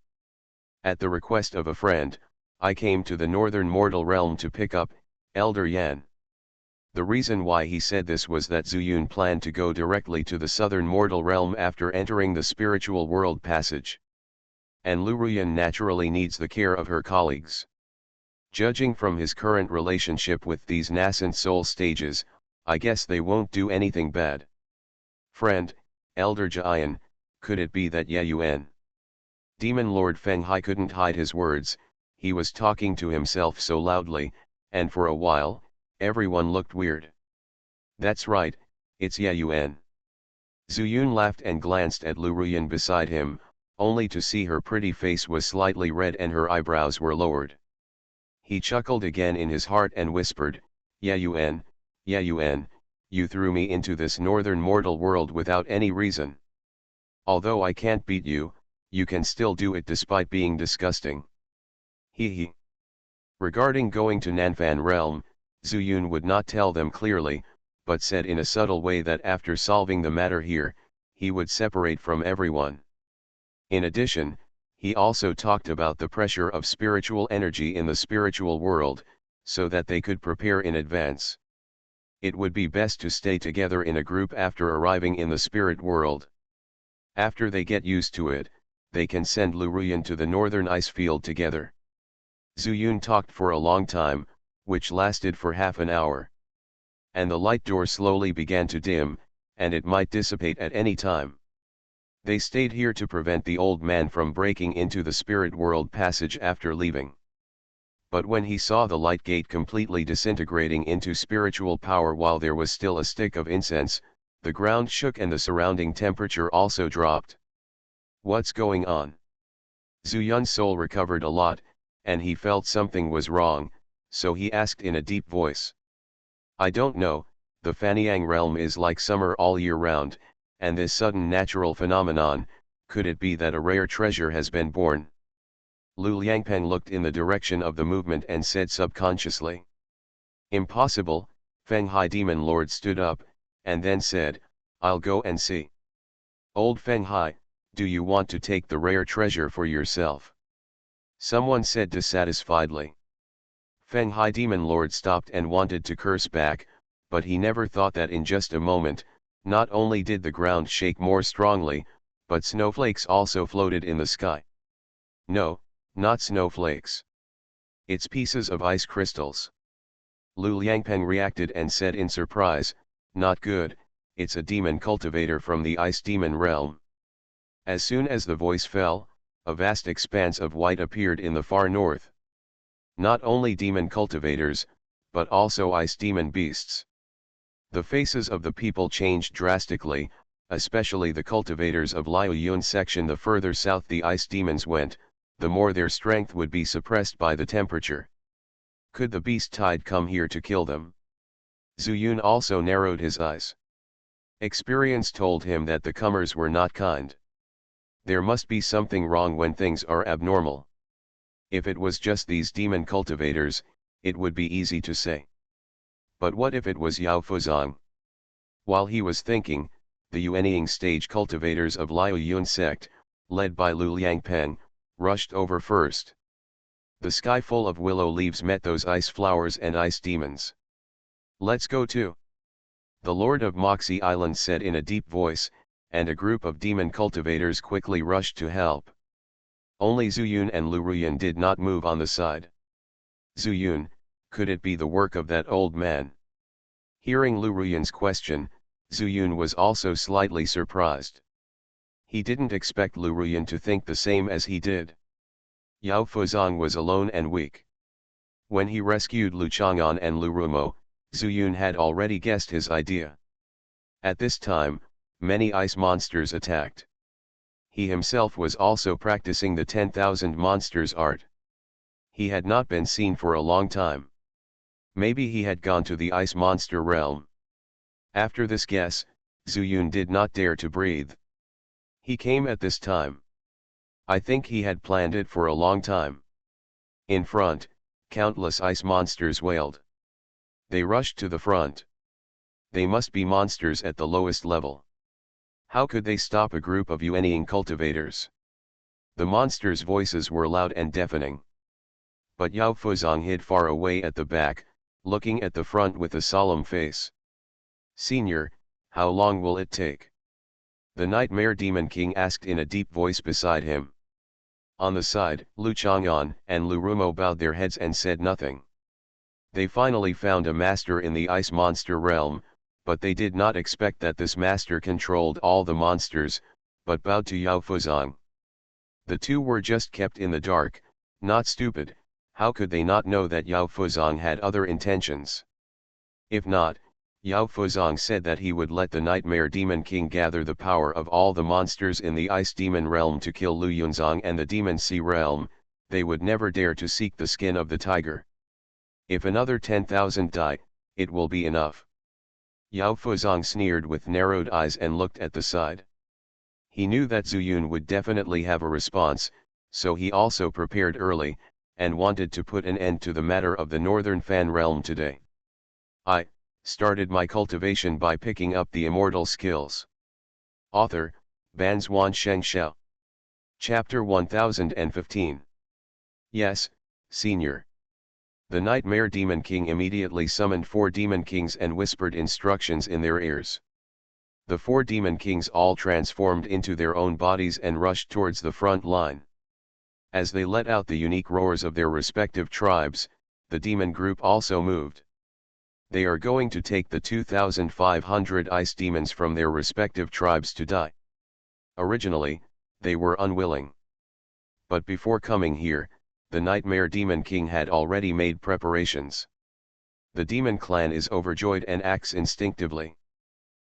At the request of a friend, I came to the northern mortal realm to pick up, Elder Yan. The reason why he said this was that Zuyun planned to go directly to the southern mortal realm after entering the spiritual world passage. And Luruyan naturally needs the care of her colleagues. Judging from his current relationship with these nascent soul stages, I guess they won't do anything bad. Friend, Elder Jian, could it be that Yuan? Demon Lord Feng Hai couldn't hide his words, he was talking to himself so loudly, and for a while, everyone looked weird. That's right, it's Yuan. Zuyun laughed and glanced at Luruyan beside him, only to see her pretty face was slightly red and her eyebrows were lowered. He chuckled again in his heart and whispered, Yuan, you threw me into this northern mortal world without any reason. Although I can't beat you, you can still do it despite being disgusting. Hee. Regarding going to Nanfan realm, Zuyun would not tell them clearly, but said in a subtle way that after solving the matter here, he would separate from everyone. In addition, he also talked about the pressure of spiritual energy in the spiritual world, so that they could prepare in advance. It would be best to stay together in a group after arriving in the spirit world. After they get used to it, they can send Luruyan to the northern ice field together. Zuyun talked for a long time, which lasted for half an hour. And the light door slowly began to dim, and it might dissipate at any time. They stayed here to prevent the old man from breaking into the spirit world passage after leaving. But when he saw the light gate completely disintegrating into spiritual power while there was still a stick of incense, the ground shook and the surrounding temperature also dropped. What's going on? Zuyun's soul recovered a lot, and he felt something was wrong, so he asked in a deep voice. I don't know, the Fanyang realm is like summer all year round, and this sudden natural phenomenon, could it be that a rare treasure has been born? Lu Liangpeng looked in the direction of the movement and said subconsciously. Impossible. Feng Hai Demon Lord stood up, and then said, I'll go and see. Old Feng Hai, do you want to take the rare treasure for yourself? Someone said dissatisfiedly. Feng Hai Demon Lord stopped and wanted to curse back, but he never thought that in just a moment, not only did the ground shake more strongly, but snowflakes also floated in the sky. No, not snowflakes. It's pieces of ice crystals. Lu Liangpeng reacted and said in surprise, not good, it's a demon cultivator from the ice demon realm. As soon as the voice fell, a vast expanse of white appeared in the far north. Not only demon cultivators, but also ice demon beasts. The faces of the people changed drastically, especially the cultivators of Liu Yun section. The further south the ice demons went, the more their strength would be suppressed by the temperature. Could the beast tide come here to kill them? Zuyun also narrowed his eyes. Experience told him that the comers were not kind. There must be something wrong when things are abnormal. If it was just these demon cultivators, it would be easy to say. But what if it was Yao Fuzang? While he was thinking, the Yuanying stage cultivators of Liu Yun sect, led by Lu Liangpeng, rushed over first. The sky full of willow leaves met those ice flowers and ice demons. Let's go too. The Lord of Moxie Island said in a deep voice, and a group of demon cultivators quickly rushed to help. Only Zuyun and Luruyan did not move on the side. Zuyun, could it be the work of that old man? Hearing Luruyan's question, Zuyun was also slightly surprised. He didn't expect Lu Ruyan to think the same as he did. Yao Fuzong was alone and weak. When he rescued Lu Chang'an and Lu Rumo, Zhu Yun had already guessed his idea. At this time, many ice monsters attacked. He himself was also practicing the 10,000 monsters art. He had not been seen for a long time. Maybe he had gone to the ice monster realm. After this guess, Zhu Yun did not dare to breathe. He came at this time. I think he had planned it for a long time. In front, countless ice monsters wailed. They rushed to the front. They must be monsters at the lowest level. How could they stop a group of Yuanying cultivators? The monsters' voices were loud and deafening. But Yao Fuzong hid far away at the back, looking at the front with a solemn face. "Senior, how long will it take?" the Nightmare Demon King asked in a deep voice beside him. On the side, Lu Chang'an and Lu Rumo bowed their heads and said nothing. They finally found a master in the ice monster realm, but they did not expect that this master controlled all the monsters, but bowed to Yao Fuzong. The two were just kept in the dark, not stupid. How could they not know that Yao Fuzong had other intentions? If not, Yao Fuzong said that he would let the Nightmare Demon King gather the power of all the monsters in the Ice Demon realm to kill Lu Yunzong and the Demon Sea realm. They would never dare to seek the skin of the tiger. If another 10,000 die, it will be enough. Yao Fuzong sneered with narrowed eyes and looked at the side. He knew that Zhu Yun would definitely have a response, so he also prepared early, and wanted to put an end to the matter of the Northern Fan realm today. I started my cultivation by picking up the immortal skills. Author, Banzuan Xianxia. Chapter 1015. Yes, Senior. The Nightmare Demon King immediately summoned 4 Demon Kings and whispered instructions in their ears. The 4 Demon Kings all transformed into their own bodies and rushed towards the front line. As they let out the unique roars of their respective tribes, the demon group also moved. They are going to take the 2,500 ice demons from their respective tribes to die. Originally, they were unwilling. But before coming here, the Nightmare Demon King had already made preparations. The demon clan is overjoyed and acts instinctively.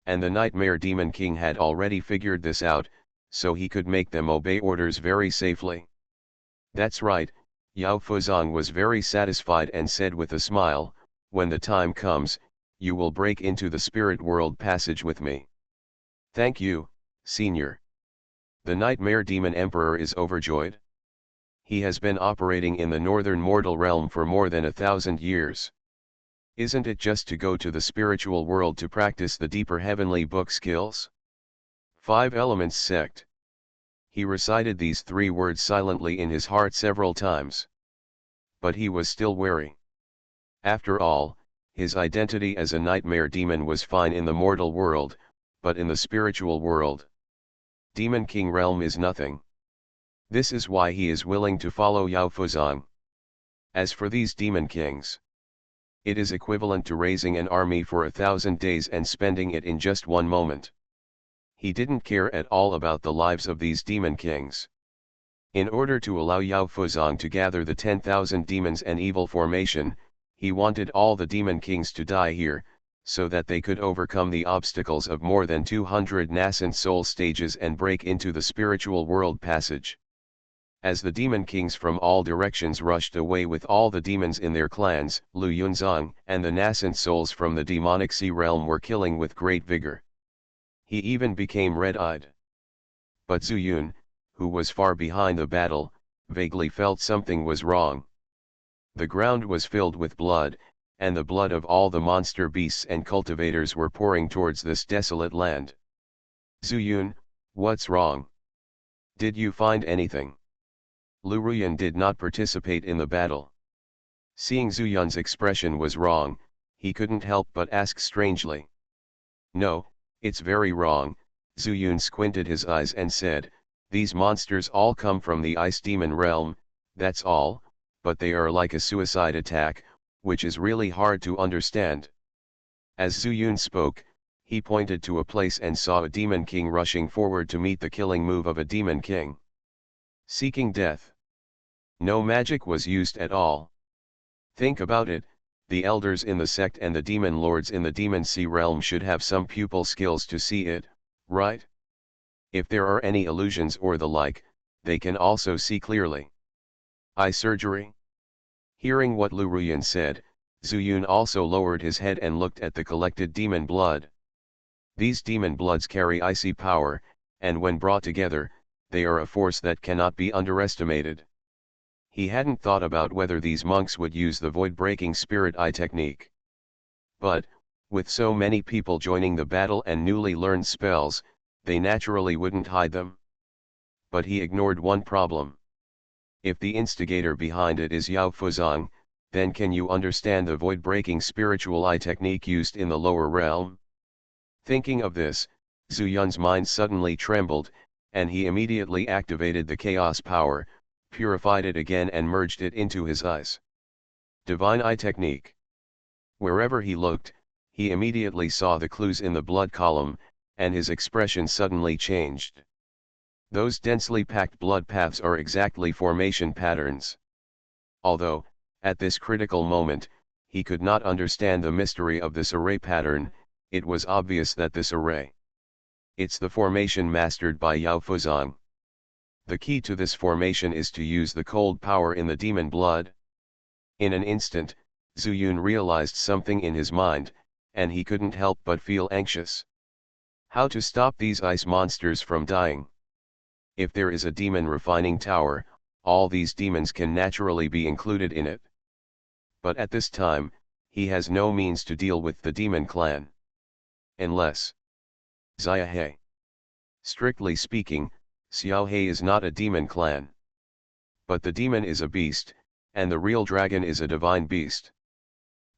And the Nightmare Demon King had already figured this out, so he could make them obey orders very safely. That's right, Yao Fuzong was very satisfied and said with a smile, "When the time comes, you will break into the spirit world passage with me." "Thank you, Senior." The Nightmare Demon Emperor is overjoyed. He has been operating in the northern mortal realm for more than 1,000 years. Isn't it just to go to the spiritual world to practice the deeper heavenly book skills? 5 Elements Sect. He recited these 3 words silently in his heart several times. But he was still wary. After all, his identity as a nightmare demon was fine in the mortal world, but in the spiritual world, Demon King realm is nothing. This is why he is willing to follow Yao Fuzong. As for these Demon Kings, it is equivalent to raising an army for 1,000 days and spending it in just one moment. He didn't care at all about the lives of these Demon Kings. In order to allow Yao Fuzong to gather the 10,000 demons and evil formation, he wanted all the Demon Kings to die here, so that they could overcome the obstacles of more than 200 nascent soul stages and break into the spiritual world passage. As the Demon Kings from all directions rushed away with all the demons in their clans, Lu Yunzong and the nascent souls from the demonic sea realm were killing with great vigor. He even became red-eyed. But Zhu Yun, who was far behind the battle, vaguely felt something was wrong. The ground was filled with blood, and the blood of all the monster beasts and cultivators were pouring towards this desolate land. "Zhu Yun, what's wrong? Did you find anything?" Lu Ruyan did not participate in the battle. Seeing Zhu Yun's expression was wrong, he couldn't help but ask strangely. "No, it's very wrong." Zhu Yun squinted his eyes and said, "These monsters all come from the ice demon realm, that's all, but they are like a suicide attack, which is really hard to understand." As Zhu Yun spoke, He pointed to a place and saw a demon king rushing forward to meet the killing move of a demon king. Seeking death. No magic was used at all. Think about it, the elders in the sect and the demon lords in the demon sea realm should have some pupil skills to see it, right? If there are any illusions or the like, they can also see clearly. Eye surgery? Hearing what Lu Ruyan said, Zuyun also lowered his head and looked at the collected demon blood. These demon bloods carry icy power, and when brought together, they are a force that cannot be underestimated. He hadn't thought about whether these monks would use the void-breaking spirit eye technique. But, with so many people joining the battle and newly learned spells, they naturally wouldn't hide them. But he ignored one problem. If the instigator behind it is Yao Fuzong, then can you understand the void-breaking spiritual eye technique used in the lower realm? Thinking of this, Zuyun's mind suddenly trembled, and he immediately activated the chaos power, purified it again and merged it into his eyes. Divine Eye Technique. Wherever he looked, he immediately saw the clues in the blood column, and his expression suddenly changed. Those densely packed blood paths are exactly formation patterns. Although, at this critical moment, he could not understand the mystery of this array pattern, it was obvious that this array. It's the formation mastered by Yao Fuzong. The key to this formation is to use the cold power in the demon blood. In an instant, Zuyun realized something in his mind, and he couldn't help but feel anxious. How to stop these ice monsters from dying? If there is a demon refining tower, all these demons can naturally be included in it. But at this time, he has no means to deal with the demon clan. Unless Xiahe. Strictly speaking, Xiaohe is not a demon clan. But the demon is a beast, and the real dragon is a divine beast.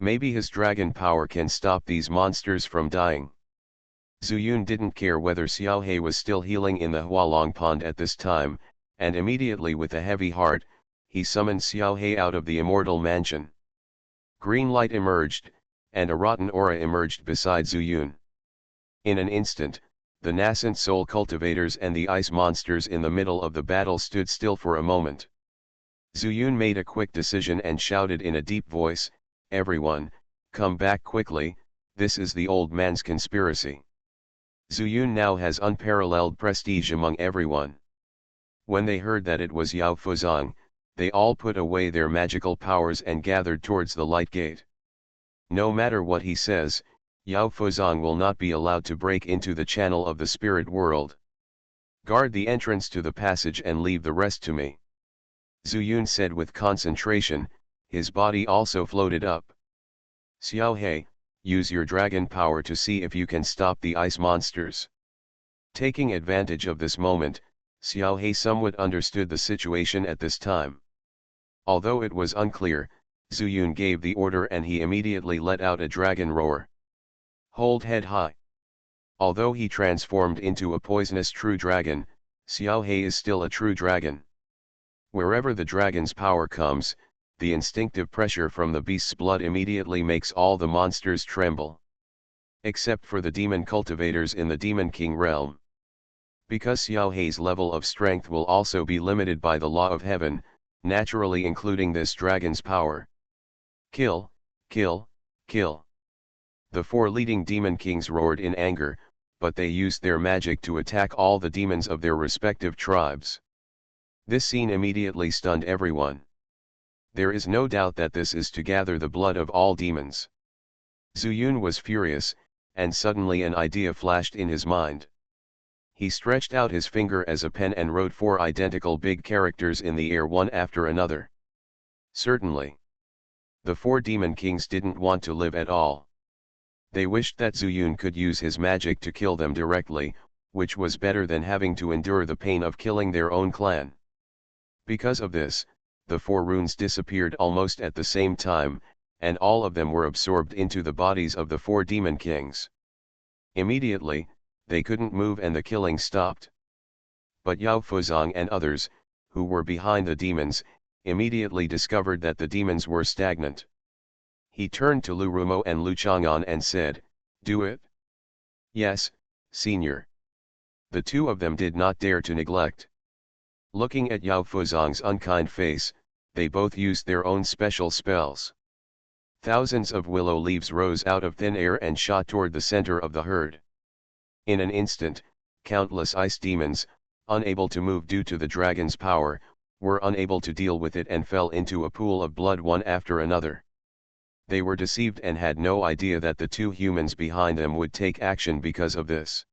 Maybe his dragon power can stop these monsters from dying. Zuyun didn't care whether Xiaohe was still healing in the Hualong Pond at this time, and immediately with a heavy heart, he summoned Xiaohe out of the immortal mansion. Green light emerged, and a rotten aura emerged beside Zuyun. In an instant, the nascent soul cultivators and the ice monsters in the middle of the battle stood still for a moment. Zuyun made a quick decision and shouted in a deep voice, "Everyone, come back quickly, this is the old man's conspiracy." Zuyun now has unparalleled prestige among everyone. When they heard that it was Yao Fuzong, they all put away their magical powers and gathered towards the light gate. No matter what he says, Yao Fuzong will not be allowed to break into the channel of the spirit world. Guard the entrance to the passage and leave the rest to me. Zuyun said with concentration, his body also floated up. Xiaohe, use your dragon power to see if you can stop the ice monsters. Taking advantage of this moment, Xiaohe somewhat understood the situation at this time. Although it was unclear, Zuyun gave the order and he immediately let out a dragon roar. Hold head high. Although he transformed into a poisonous true dragon, Xiaohe is still a true dragon. Wherever the dragon's power comes, the instinctive pressure from the beast's blood immediately makes all the monsters tremble. Except for the demon cultivators in the Demon King realm. Because Xiaohe's level of strength will also be limited by the law of heaven, naturally including this dragon's power. Kill, kill, kill. The four leading demon kings roared in anger, but they used their magic to attack all the demons of their respective tribes. This scene immediately stunned everyone. There is no doubt that this is to gather the blood of all demons. Zuyun was furious, and suddenly an idea flashed in his mind. He stretched out his finger as a pen and wrote 4 identical big characters in the air one after another. Certainly. The 4 demon kings didn't want to live at all. They wished that Zuyun could use his magic to kill them directly, which was better than having to endure the pain of killing their own clan. Because of this, the 4 runes disappeared almost at the same time, and all of them were absorbed into the bodies of the 4 demon kings. Immediately, they couldn't move and the killing stopped. But Yao Fuzong and others, who were behind the demons, immediately discovered that the demons were stagnant. He turned to Lu Rumo and Lu Chang'an and said, "Do it." Yes, senior. The two of them did not dare to neglect. Looking at Yao Fuzong's unkind face, they both used their own special spells. Thousands of willow leaves rose out of thin air and shot toward the center of the herd. In an instant, countless ice demons, unable to move due to the dragon's power, were unable to deal with it and fell into a pool of blood one after another. They were deceived and had no idea that the two humans behind them would take action because of this.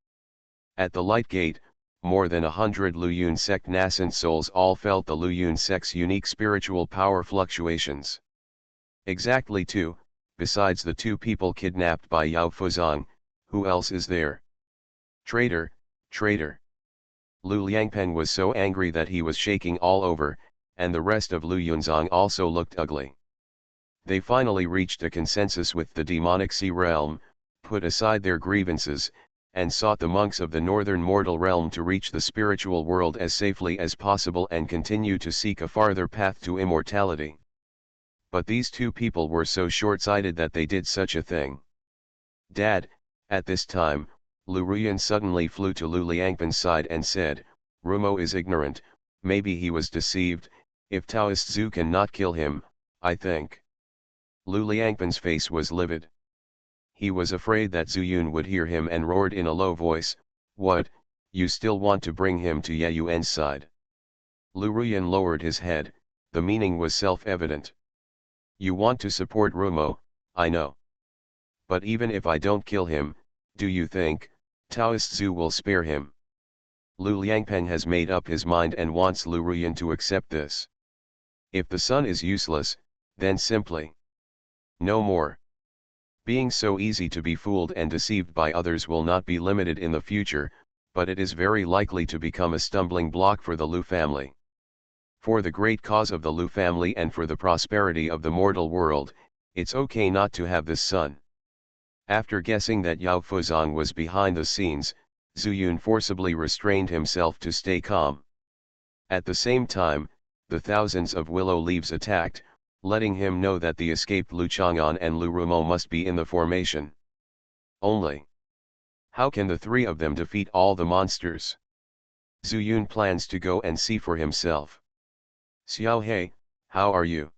At the light gate, more than 100 Luyun sect nascent souls all felt the Luyun sect's unique spiritual power fluctuations. Exactly two, besides the two people kidnapped by Yao Fuzong, who else is there? Traitor, traitor. Lu Liangpeng was so angry that he was shaking all over, and the rest of Lu Yunzong also looked ugly. They finally reached a consensus with the demonic sea realm, put aside their grievances, and sought the monks of the northern mortal realm to reach the spiritual world as safely as possible and continue to seek a farther path to immortality. But these two people were so short-sighted that they did such a thing. Dad, at this time, Lu Ruyan suddenly flew to Lu Liangpen's side and said, Rumo is ignorant, maybe he was deceived, if Taoist Zhu can not kill him, I think. Lu Liangpen's face was livid. He was afraid that Zuyun would hear him and roared in a low voice, What, you still want to bring him to Ye Yuan's side? Lu Ruyan lowered his head, the meaning was self-evident. You want to support Rumo, I know. But even if I don't kill him, do you think, Taoist Zhu will spare him? Lu Liangpeng has made up his mind and wants Lu Ruyan to accept this. If the son is useless, then simply no more. Being so easy to be fooled and deceived by others will not be limited in the future, but it is very likely to become a stumbling block for the Lu family. For the great cause of the Lu family and for the prosperity of the mortal world, it's okay not to have this son. After guessing that Yao Fuzong was behind the scenes, Zuyun forcibly restrained himself to stay calm. At the same time, the thousands of willow leaves attacked, letting him know that the escaped Lu Chang'an and Lu Rumo must be in the formation. Only how can the three of them defeat all the monsters? Zuyun plans to go and see for himself. Xiao He, how are you?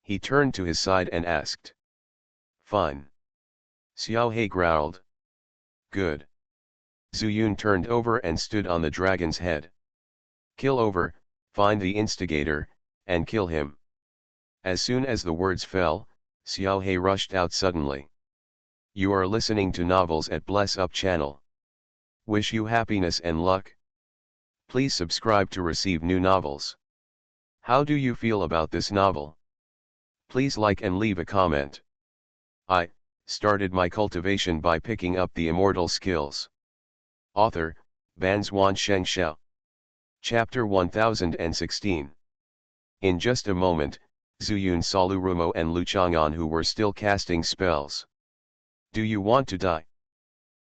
He turned to his side and asked. Fine. Xiao He growled. Good. Zuyun turned over and stood on the dragon's head. Kill over, find the instigator, and kill him. As soon as the words fell, Xiao He rushed out suddenly. You are listening to novels at Bless Up channel. Wish you happiness and luck. Please subscribe to receive new novels. How do you feel about this novel? Please like and leave a comment. I started my cultivation by picking up the immortal skills. Author, Banzuan Xianxia. Chapter 1016. In just a moment, Zuyun saw Lu Rumo and Lu Chang'an who were still casting spells. Do you want to die?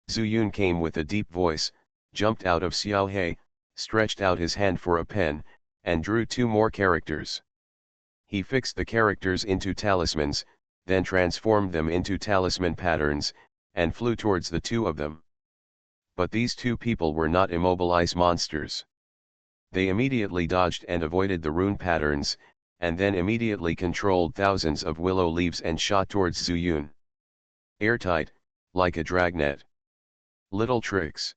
Zuyun came with a deep voice, jumped out of Xiao He, stretched out his hand for a pen, and drew two more characters. He fixed the characters into talismans, then transformed them into talisman patterns, and flew towards the two of them. But these two people were not immobilized monsters. They immediately dodged and avoided the rune patterns, and then immediately controlled thousands of willow leaves and shot towards Zuyun. Airtight, like a dragnet. Little tricks.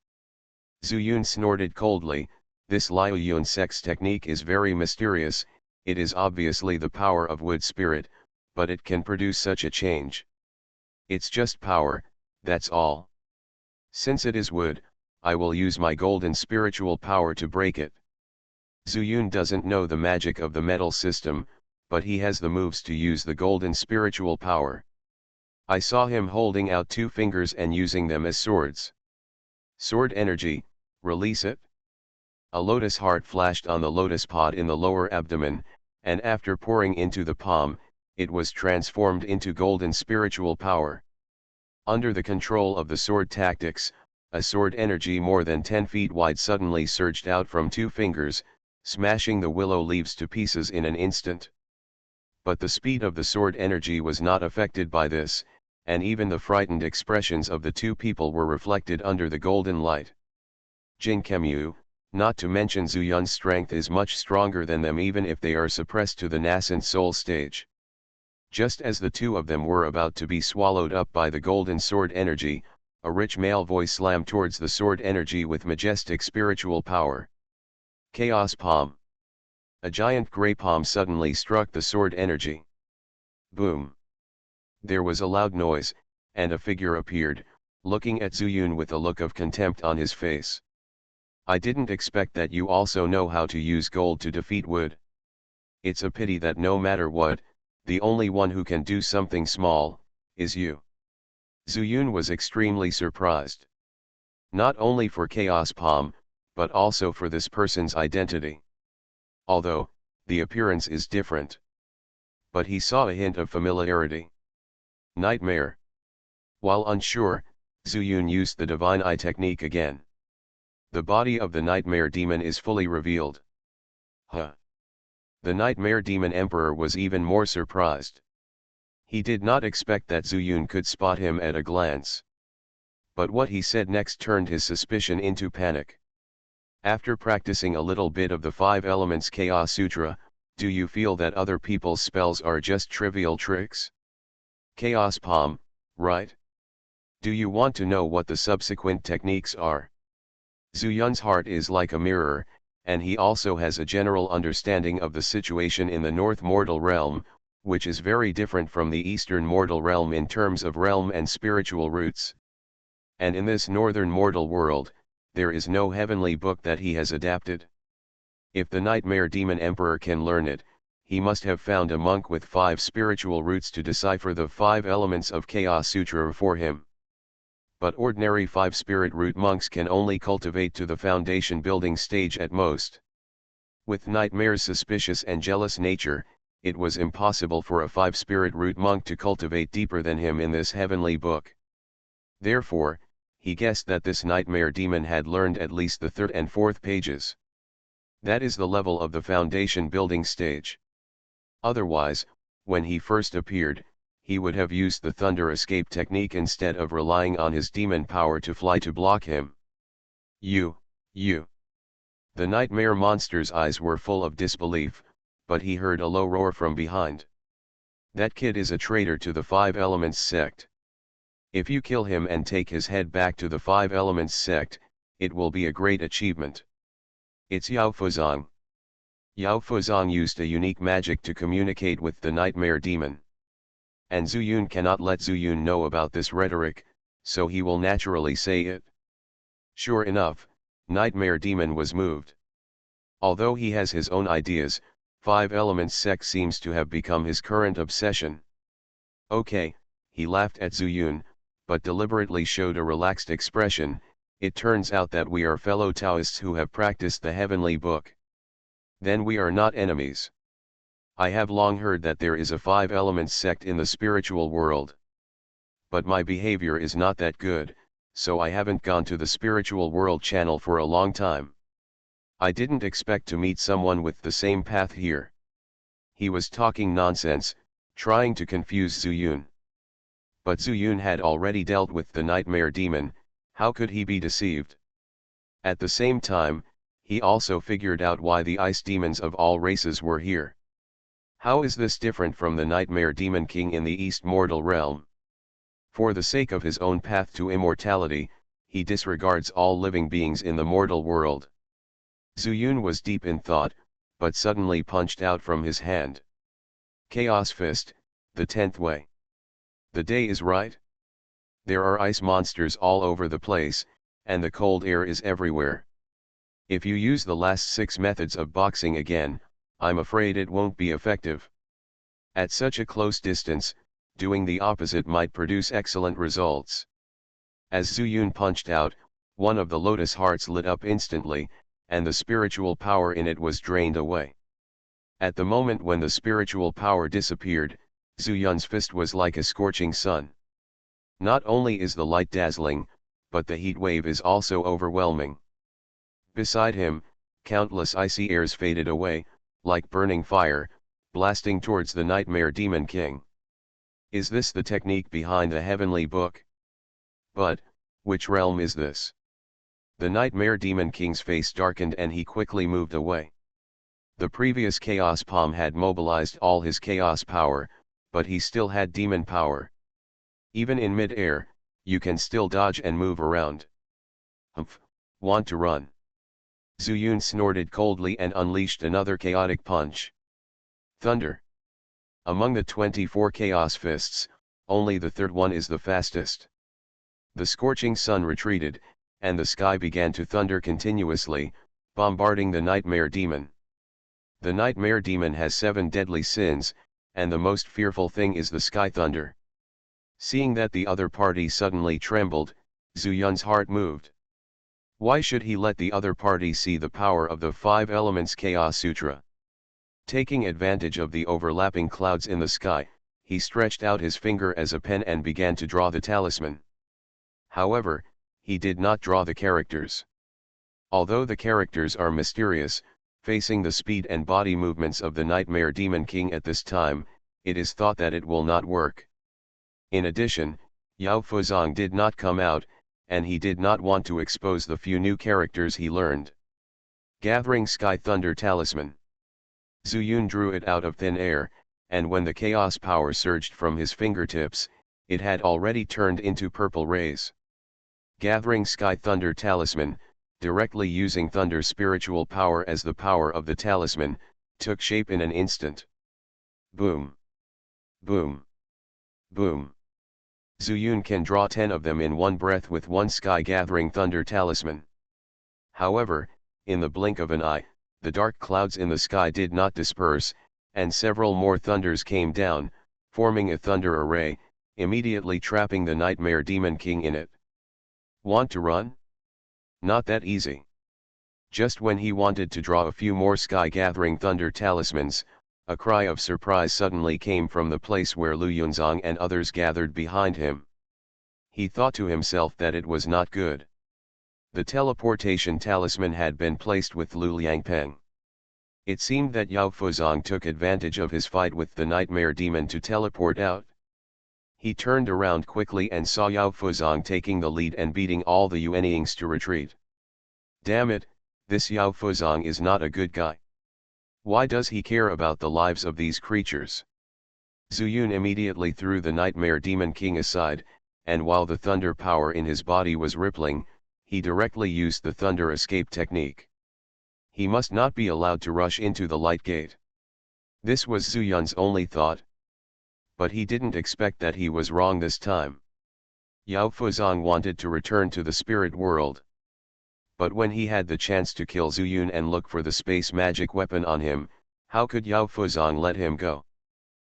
Zuyun snorted coldly, this Liu Yun sex technique is very mysterious, it is obviously the power of wood spirit, but it can produce such a change. It's just power, that's all. Since it is wood, I will use my golden spiritual power to break it. Zuyun doesn't know the magic of the metal system, but he has the moves to use the golden spiritual power. I saw him holding out two fingers and using them as swords. Sword energy, release it. A lotus heart flashed on the lotus pod in the lower abdomen, and after pouring into the palm, it was transformed into golden spiritual power. Under the control of the sword tactics, a sword energy more than 10 feet wide suddenly surged out from two fingers, smashing the willow leaves to pieces in an instant. But the speed of the sword energy was not affected by this, and even the frightened expressions of the two people were reflected under the golden light. Jin Kemyu, not to mention Zhu Yun's strength, is much stronger than them even if they are suppressed to the nascent soul stage. Just as the two of them were about to be swallowed up by the golden sword energy, a rich male voice slammed towards the sword energy with majestic spiritual power. Chaos Palm. A giant grey palm suddenly struck the sword energy. Boom. There was a loud noise, and a figure appeared, looking at Zhu Yun with a look of contempt on his face. I didn't expect that you also know how to use gold to defeat wood. It's a pity that no matter what, the only one who can do something small, is you. Zhu Yun was extremely surprised. Not only for Chaos Palm, but also for this person's identity. Although, the appearance is different. But he saw a hint of familiarity. Nightmare. While unsure, Zhu Yun used the Divine Eye technique again. The body of the Nightmare Demon is fully revealed. Huh. The Nightmare Demon Emperor was even more surprised. He did not expect that Zhu Yun could spot him at a glance. But what he said next turned his suspicion into panic. After practicing a little bit of the 5 Elements Chaos Sutra, do you feel that other people's spells are just trivial tricks? Chaos Palm, right? Do you want to know what the subsequent techniques are? Zhu Yun's heart is like a mirror, and he also has a general understanding of the situation in the North Mortal Realm, which is very different from the Eastern Mortal Realm in terms of realm and spiritual roots. And in this Northern Mortal world, there is no heavenly book that he has adapted. If the Nightmare Demon Emperor can learn it, he must have found a monk with 5 spiritual roots to decipher the 5 elements of Chaos Sutra for him. But ordinary 5 spirit root monks can only cultivate to the foundation building stage at most. With Nightmare's suspicious and jealous nature, it was impossible for a 5 spirit root monk to cultivate deeper than him in this heavenly book. Therefore, he guessed that this Nightmare Demon had learned at least the 3rd and 4th pages. That is the level of the foundation building stage. Otherwise, when he first appeared, he would have used the thunder escape technique instead of relying on his demon power to fly to block him. You. The nightmare monster's eyes were full of disbelief, but he heard a low roar from behind. That kid is a traitor to the 5 Elements sect. If you kill him and take his head back to the 5 Elements sect, it will be a great achievement. It's Yao Fuzong. Yao Fuzong used a unique magic to communicate with the Nightmare Demon. And Zhu Yun cannot let Zhu Yun know about this rhetoric, so he will naturally say it. Sure enough, Nightmare Demon was moved. Although he has his own ideas, 5 Elements sect seems to have become his current obsession. Okay, he laughed at Zhu Yun, but deliberately showed a relaxed expression. It turns out that we are fellow Taoists who have practiced the heavenly book. Then we are not enemies. I have long heard that there is a 5 Elements sect in the spiritual world. But my behavior is not that good, so I haven't gone to the spiritual world channel for a long time. I didn't expect to meet someone with the same path here. He was talking nonsense, trying to confuse Zhu Yun. But Zhu Yun had already dealt with the Nightmare Demon. How could he be deceived? At the same time, he also figured out why the ice demons of all races were here. How is this different from the Nightmare Demon King in the East Mortal Realm? For the sake of his own path to immortality, he disregards all living beings in the mortal world. Zhu Yun was deep in thought, but suddenly punched out from his hand. Chaos Fist, the 10th way. The day is right. There are ice monsters all over the place, and the cold air is everywhere. If you use the last 6 methods of boxing again, I'm afraid it won't be effective. At such a close distance, doing the opposite might produce excellent results. As Zhu Yun punched out, one of the lotus hearts lit up instantly, and the spiritual power in it was drained away. At the moment when the spiritual power disappeared, Zhu Yun's fist was like a scorching sun. Not only is the light dazzling, but the heat wave is also overwhelming. Beside him, countless icy airs faded away, like burning fire, blasting towards the Nightmare Demon King. Is this the technique behind the heavenly book? But, which realm is this? The Nightmare Demon King's face darkened and he quickly moved away. The previous Chaos Palm had mobilized all his chaos power, but he still had demon power. Even in mid-air, you can still dodge and move around. Humph, want to run? Zuyun snorted coldly and unleashed another chaotic punch. Thunder. Among the 24 chaos fists, only the third one is the fastest. The scorching sun retreated, and the sky began to thunder continuously, bombarding the Nightmare Demon. The Nightmare Demon has 7 deadly sins, and the most fearful thing is the sky thunder. Seeing that the other party suddenly trembled, Zuyun's heart moved. Why should he let the other party see the power of the 5 Elements Chaos Sutra? Taking advantage of the overlapping clouds in the sky, he stretched out his finger as a pen and began to draw the talisman. However, he did not draw the characters. Although the characters are mysterious, facing the speed and body movements of the Nightmare Demon King at this time, it is thought that it will not work. In addition, Yao Fuzong did not come out, and he did not want to expose the few new characters he learned. Gathering Sky Thunder Talisman. Zuyun drew it out of thin air, and when the chaos power surged from his fingertips, it had already turned into purple rays. Gathering Sky Thunder Talisman, directly using Thunder's spiritual power as the power of the talisman, took shape in an instant. Boom! Boom! Boom! Zuyun can draw 10 of them in one breath with one Sky Gathering Thunder Talisman. However, in the blink of an eye, the dark clouds in the sky did not disperse, and several more thunders came down, forming a thunder array, immediately trapping the Nightmare Demon King in it. Want to run? Not that easy. Just when he wanted to draw a few more Sky Gathering Thunder Talismans, a cry of surprise suddenly came from the place where Lu Yunzong and others gathered behind him. He thought to himself that it was not good. The teleportation talisman had been placed with Lu Liangpeng. It seemed that Yao Fuzong took advantage of his fight with the Nightmare Demon to teleport out. He turned around quickly and saw Yao Fuzong taking the lead and beating all the Yuanyings to retreat. Damn it, this Yao Fuzong is not a good guy. Why does he care about the lives of these creatures? Zuyun immediately threw the Nightmare Demon King aside, and while the thunder power in his body was rippling, he directly used the thunder escape technique. He must not be allowed to rush into the light gate. This was Zuyun's only thought. But he didn't expect that he was wrong this time. Yao Fuzong wanted to return to the spirit world. But when he had the chance to kill Zuyun and look for the space magic weapon on him, how could Yao Fuzong let him go?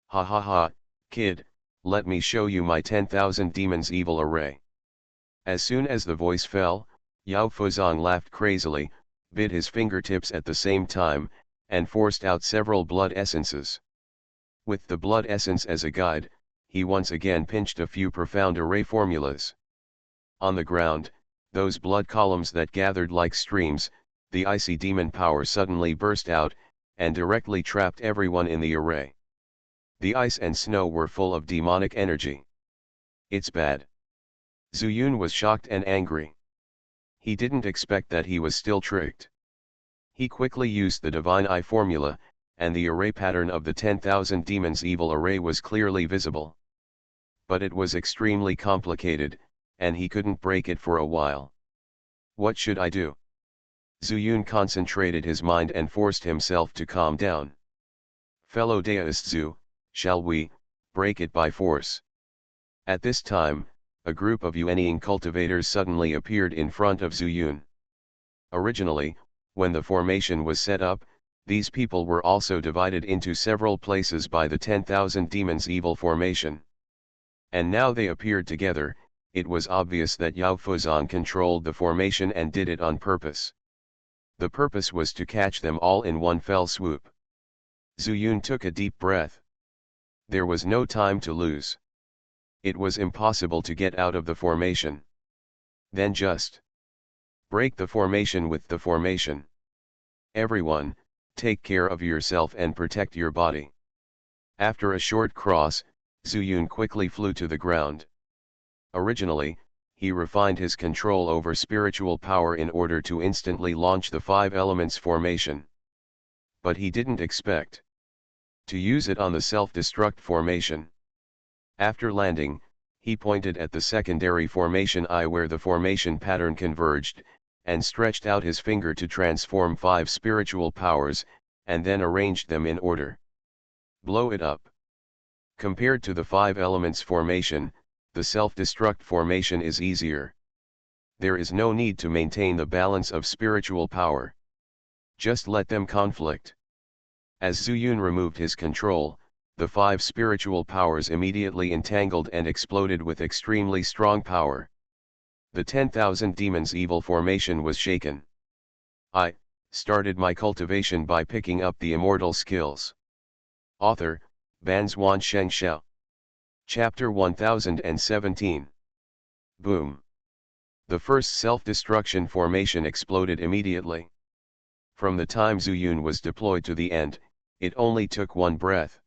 Ha ha ha, kid, let me show you my 10,000 demons evil array. As soon as the voice fell, Yao Fuzong laughed crazily, bit his fingertips at the same time, and forced out several blood essences. With the blood essence as a guide, he once again pinched a few profound array formulas. On the ground, those blood columns that gathered like streams, the icy demon power suddenly burst out, and directly trapped everyone in the array. The ice and snow were full of demonic energy. It's bad. Zuyun was shocked and angry. He didn't expect that he was still tricked. He quickly used the Divine Eye formula, and the array pattern of the 10,000 demons evil array was clearly visible. But it was extremely complicated, and he couldn't break it for a while. What should I do? Zuyun concentrated his mind and forced himself to calm down. Fellow Daoist Zhu, shall we break it by force? At this time, a group of Yuanying cultivators suddenly appeared in front of Zuyun. Originally, when the formation was set up, these people were also divided into several places by the 10,000 demons evil formation. And now they appeared together. It was obvious that Yao Fuzong controlled the formation and did it on purpose. The purpose was to catch them all in one fell swoop. Zuyun took a deep breath. There was no time to lose. It was impossible to get out of the formation. Then just break the formation with the formation. Everyone, take care of yourself and protect your body. After a short cross, Zhu Yun quickly flew to the ground. Originally, he refined his control over spiritual power in order to instantly launch the 5 elements formation. But he didn't expect to use it on the self-destruct formation. After landing, he pointed at the secondary formation I where the formation pattern converged, and stretched out his finger to transform 5 spiritual powers, and then arranged them in order. Blow it up. Compared to the 5 elements formation, the self-destruct formation is easier. There is no need to maintain the balance of spiritual power. Just let them conflict. As Zhu Yun removed his control, the 5 spiritual powers immediately entangled and exploded with extremely strong power. The 10,000 demons evil formation was shaken. I started my cultivation by picking up the immortal skills. Author, Banzuan Xianxia. Chapter 1017. Boom. The first self-destruction formation exploded immediately. From the time Zhu Yun was deployed to the end, it only took one breath.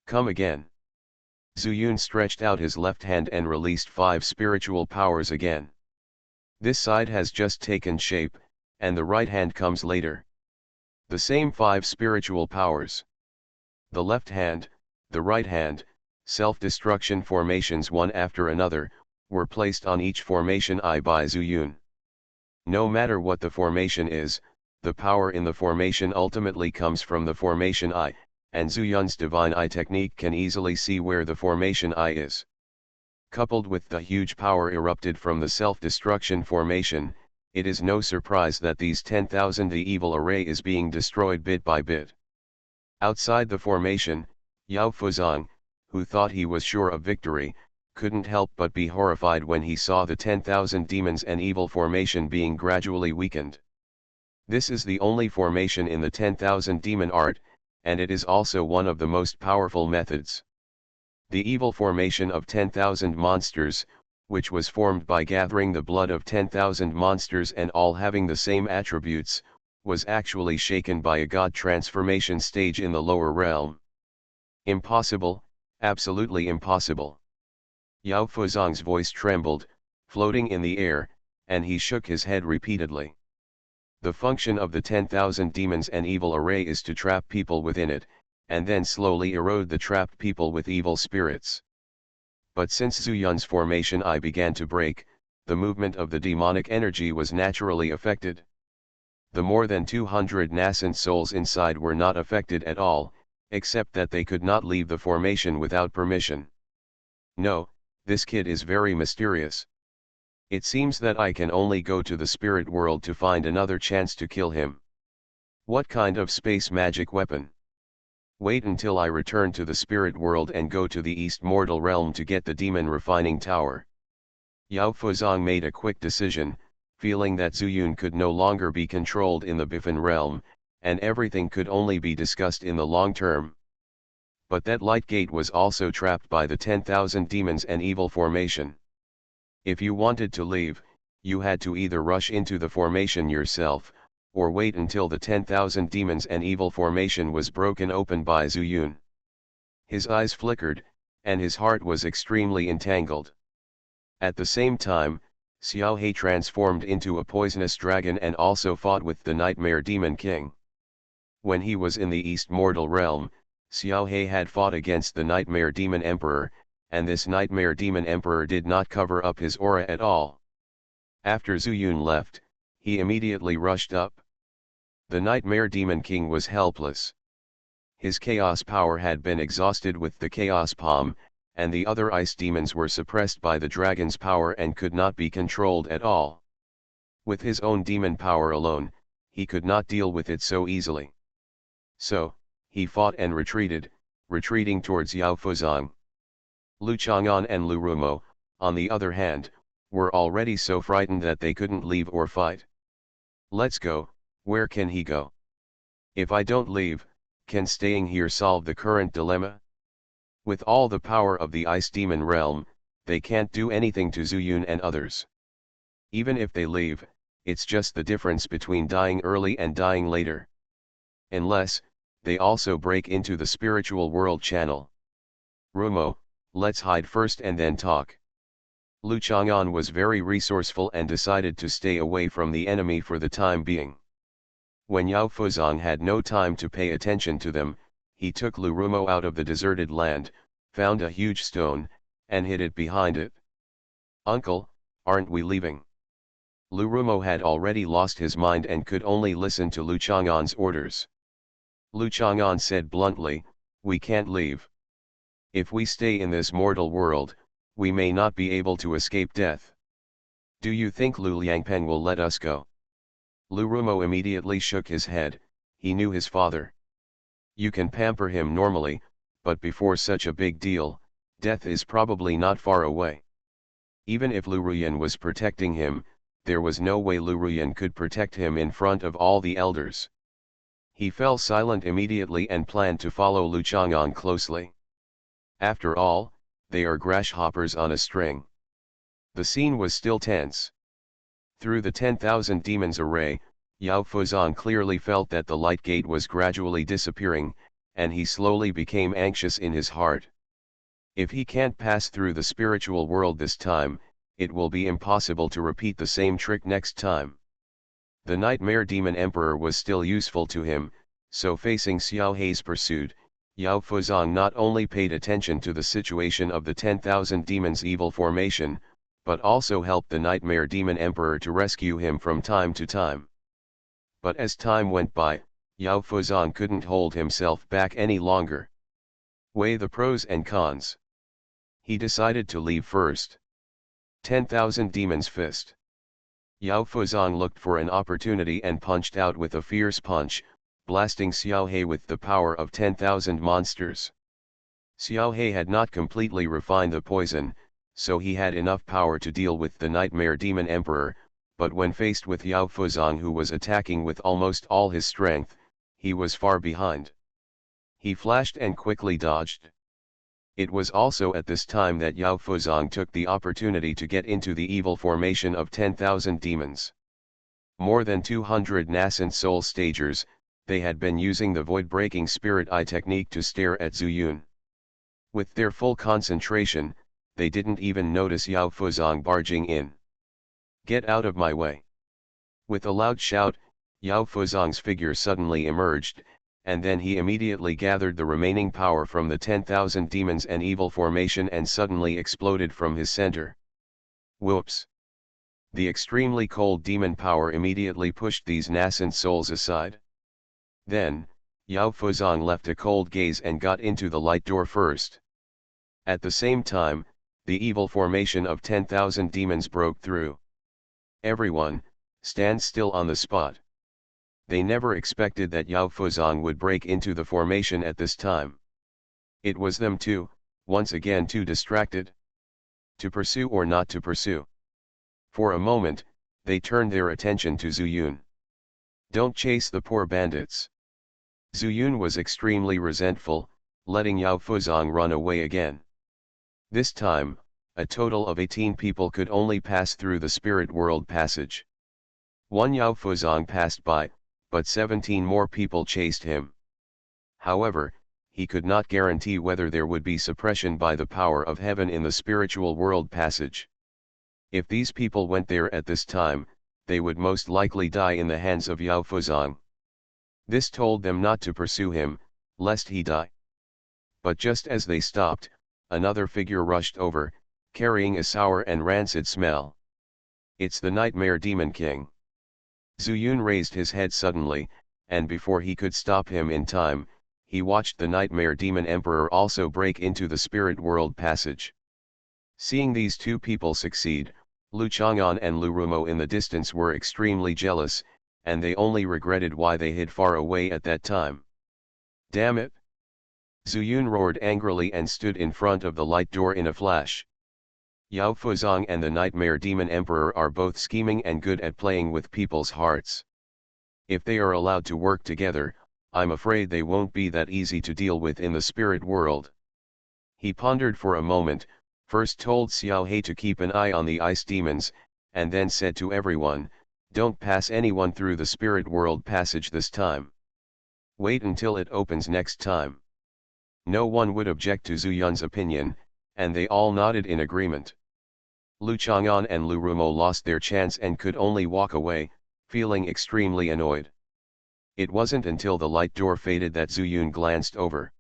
Come again. Zhu Yun stretched out his left hand and released 5 spiritual powers again. This side has just taken shape, and the right hand comes later. The same 5 spiritual powers. The left hand, the right hand, self-destruction formations one after another, were placed on each formation I by Zhu Yun. No matter what the formation is, the power in the formation ultimately comes from the formation I, and Zhu Yun's divine eye technique can easily see where the formation I is. Coupled with the huge power erupted from the self-destruction formation, it is no surprise that these 10,000 the evil array is being destroyed bit by bit. Outside the formation, Yao Fuzong, who thought he was sure of victory, couldn't help but be horrified when he saw the 10,000 demons and evil formation being gradually weakened. This is the only formation in the 10,000 demon art, and it is also one of the most powerful methods. The evil formation of 10,000 monsters, which was formed by gathering the blood of 10,000 monsters and all having the same attributes, was actually shaken by a god transformation stage in the lower realm. Impossible, absolutely impossible. Yao Fuzong's voice trembled, floating in the air, and he shook his head repeatedly. The function of the 10,000 demons and evil array is to trap people within it, and then slowly erode the trapped people with evil spirits. But since Zhu Yun's formation I began to break, the movement of the demonic energy was naturally affected. The more than 200 nascent souls inside were not affected at all, except that they could not leave the formation without permission. No, this kid is very mysterious. It seems that I can only go to the spirit world to find another chance to kill him. What kind of space magic weapon? Wait until I return to the spirit world and go to the East Mortal realm to get the demon refining tower. Yao Fuzong made a quick decision, feeling that Zhu Yun could no longer be controlled in the Bifan realm, and everything could only be discussed in the long term. But that light gate was also trapped by the 10,000 demons and evil formation. If you wanted to leave, you had to either rush into the formation yourself, or wait until the 10,000 demons and evil formation was broken open by Zhu Yun. His eyes flickered, and his heart was extremely entangled. At the same time, Xiao He transformed into a poisonous dragon and also fought with the Nightmare Demon King. When he was in the East Mortal realm, Xiao He had fought against the Nightmare Demon Emperor, and this Nightmare Demon Emperor did not cover up his aura at all. After Zhu Yun left, he immediately rushed up. The Nightmare Demon King was helpless. His chaos power had been exhausted with the Chaos Palm, and the other ice demons were suppressed by the dragon's power and could not be controlled at all. With his own demon power alone, he could not deal with it so easily. So, he fought and retreated, retreating towards Yao Fuzong. Lu Chang'an and Lu Rumo, on the other hand, were already so frightened that they couldn't leave or fight. Let's go, where can he go? If I don't leave, can staying here solve the current dilemma? With all the power of the Ice Demon realm, they can't do anything to Zhu Yun and others. Even if they leave, it's just the difference between dying early and dying later. Unless, they also break into the spiritual world channel. Rumo, let's hide first and then talk. Lu Chang'an was very resourceful and decided to stay away from the enemy for the time being. When Yao Fuzong had no time to pay attention to them, he took Lu Rumo out of the deserted land, found a huge stone, and hid it behind it. "Uncle, aren't we leaving?" Lu Rumo had already lost his mind and could only listen to Lu Chang'an's orders. Lu Chang'an said bluntly, "We can't leave. If we stay in this mortal world, we may not be able to escape death. Do you think Lu Liangpeng will let us go?" Lu Rumo immediately shook his head. He knew his father. You can pamper him normally, but before such a big deal, death is probably not far away. Even if Lu Ruyan was protecting him, there was no way Lu Ruyan could protect him in front of all the elders. He fell silent immediately and planned to follow Lu Chang'an closely. After all, they are grasshoppers on a string. The scene was still tense. Through the 10,000 demons array, Yao Fuzong clearly felt that the light gate was gradually disappearing, and he slowly became anxious in his heart. If he can't pass through the spiritual world this time, it will be impossible to repeat the same trick next time. The Nightmare Demon Emperor was still useful to him, so facing Xiao Hei's pursuit, Yao Fuzong not only paid attention to the situation of the 10,000 demons' evil formation, but also helped the Nightmare Demon Emperor to rescue him from time to time. But as time went by, Yao Fuzong couldn't hold himself back any longer. Weigh the pros and cons. He decided to leave first. 10,000 Demons Fist. Yao Fuzong looked for an opportunity and punched out with a fierce punch, blasting Xiao Hei with the power of 10,000 monsters. Xiao Hei had not completely refined the poison, so he had enough power to deal with the Nightmare Demon Emperor, but when faced with Yao Fuzong, who was attacking with almost all his strength, he was far behind. He flashed and quickly dodged. It was also at this time that Yao Fuzong took the opportunity to get into the evil formation of 10,000 demons. More than 200 nascent soul stagers, they had been using the void-breaking spirit eye technique to stare at Zhu Yun. With their full concentration, they didn't even notice Yao Fuzong barging in. "Get out of my way!" With a loud shout, Yao Fuzong's figure suddenly emerged, and then he immediately gathered the remaining power from the 10,000 demons and evil formation and suddenly exploded from his center. Whoops! The extremely cold demon power immediately pushed these nascent souls aside. Then, Yao Fuzong left a cold gaze and got into the light door first. At the same time, the evil formation of 10,000 demons broke through. Everyone, stand still on the spot. They never expected that Yao Fuzong would break into the formation at this time. It was them too, once again too distracted. To pursue or not to pursue. For a moment, they turned their attention to Zhu Yun. "Don't chase the poor bandits." Zhu Yun was extremely resentful, letting Yao Fuzong run away again. This time, a total of 18 people could only pass through the spirit world passage. One Yao Fuzong passed by, but 17 more people chased him. However, he could not guarantee whether there would be suppression by the power of heaven in the spiritual world passage. If these people went there at this time, they would most likely die in the hands of Yao Fuzong. This told them not to pursue him, lest he die. But just as they stopped, another figure rushed over, carrying a sour and rancid smell. "It's the Nightmare Demon King." Zhu Yun raised his head suddenly, and before he could stop him in time, he watched the Nightmare Demon Emperor also break into the spirit world passage. Seeing these two people succeed, Lu Chang'an and Lu Rumo in the distance were extremely jealous, and they only regretted why they hid far away at that time. "Damn it!" Zhu Yun roared angrily and stood in front of the light door in a flash. Yao Fuzong and the Nightmare Demon Emperor are both scheming and good at playing with people's hearts. If they are allowed to work together, I'm afraid they won't be that easy to deal with in the spirit world. He pondered for a moment, first told Xiao Hei to keep an eye on the ice demons, and then said to everyone, "Don't pass anyone through the spirit world passage this time. Wait until it opens next time." No one would object to Zhu Yun's opinion, and they all nodded in agreement. Lu Chang'an and Lu Rumo lost their chance and could only walk away, feeling extremely annoyed. It wasn't until the light door faded that Zhu Yun glanced over.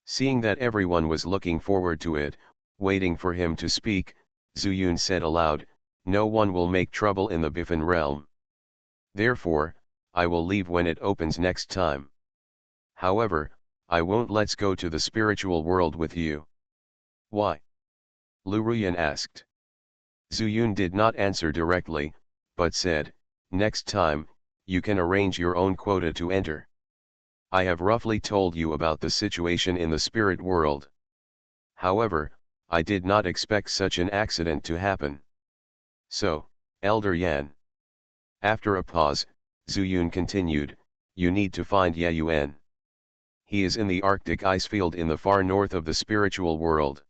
Seeing that everyone was looking forward to it, waiting for him to speak, Zhu Yun said aloud, "No one will make trouble in the Biffin realm. Therefore, I will leave when it opens next time. However, I won't let's go to the spiritual world with you." "Why?" Lu Ruyan asked. Zhu Yun did not answer directly, but said, "Next time, you can arrange your own quota to enter. I have roughly told you about the situation in the spirit world. However, I did not expect such an accident to happen. So, Elder Yan." After a pause, Zhu Yun continued, "You need to find Ye Yuan. He is in the Arctic ice field in the far north of the spiritual world.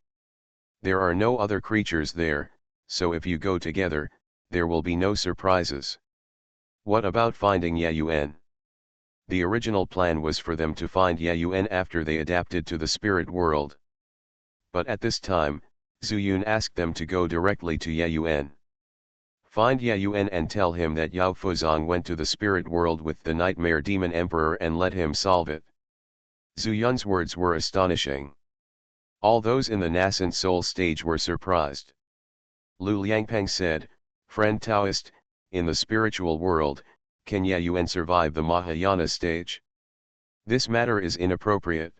There are no other creatures there, so if you go together, there will be no surprises." "What about finding Ye Yuan?" The original plan was for them to find Ye Yuan after they adapted to the spirit world. But at this time, Zhu Yun asked them to go directly to Ye Yuan. "Find Ye Yuan and tell him that Yao Fuzong went to the spirit world with the Nightmare Demon Emperor and let him solve it." Zhu Yun's words were astonishing. All those in the nascent soul stage were surprised. Lu Liangpeng said, "Friend Taoist, in the spiritual world, can Ye Yuan survive the Mahayana stage? This matter is inappropriate."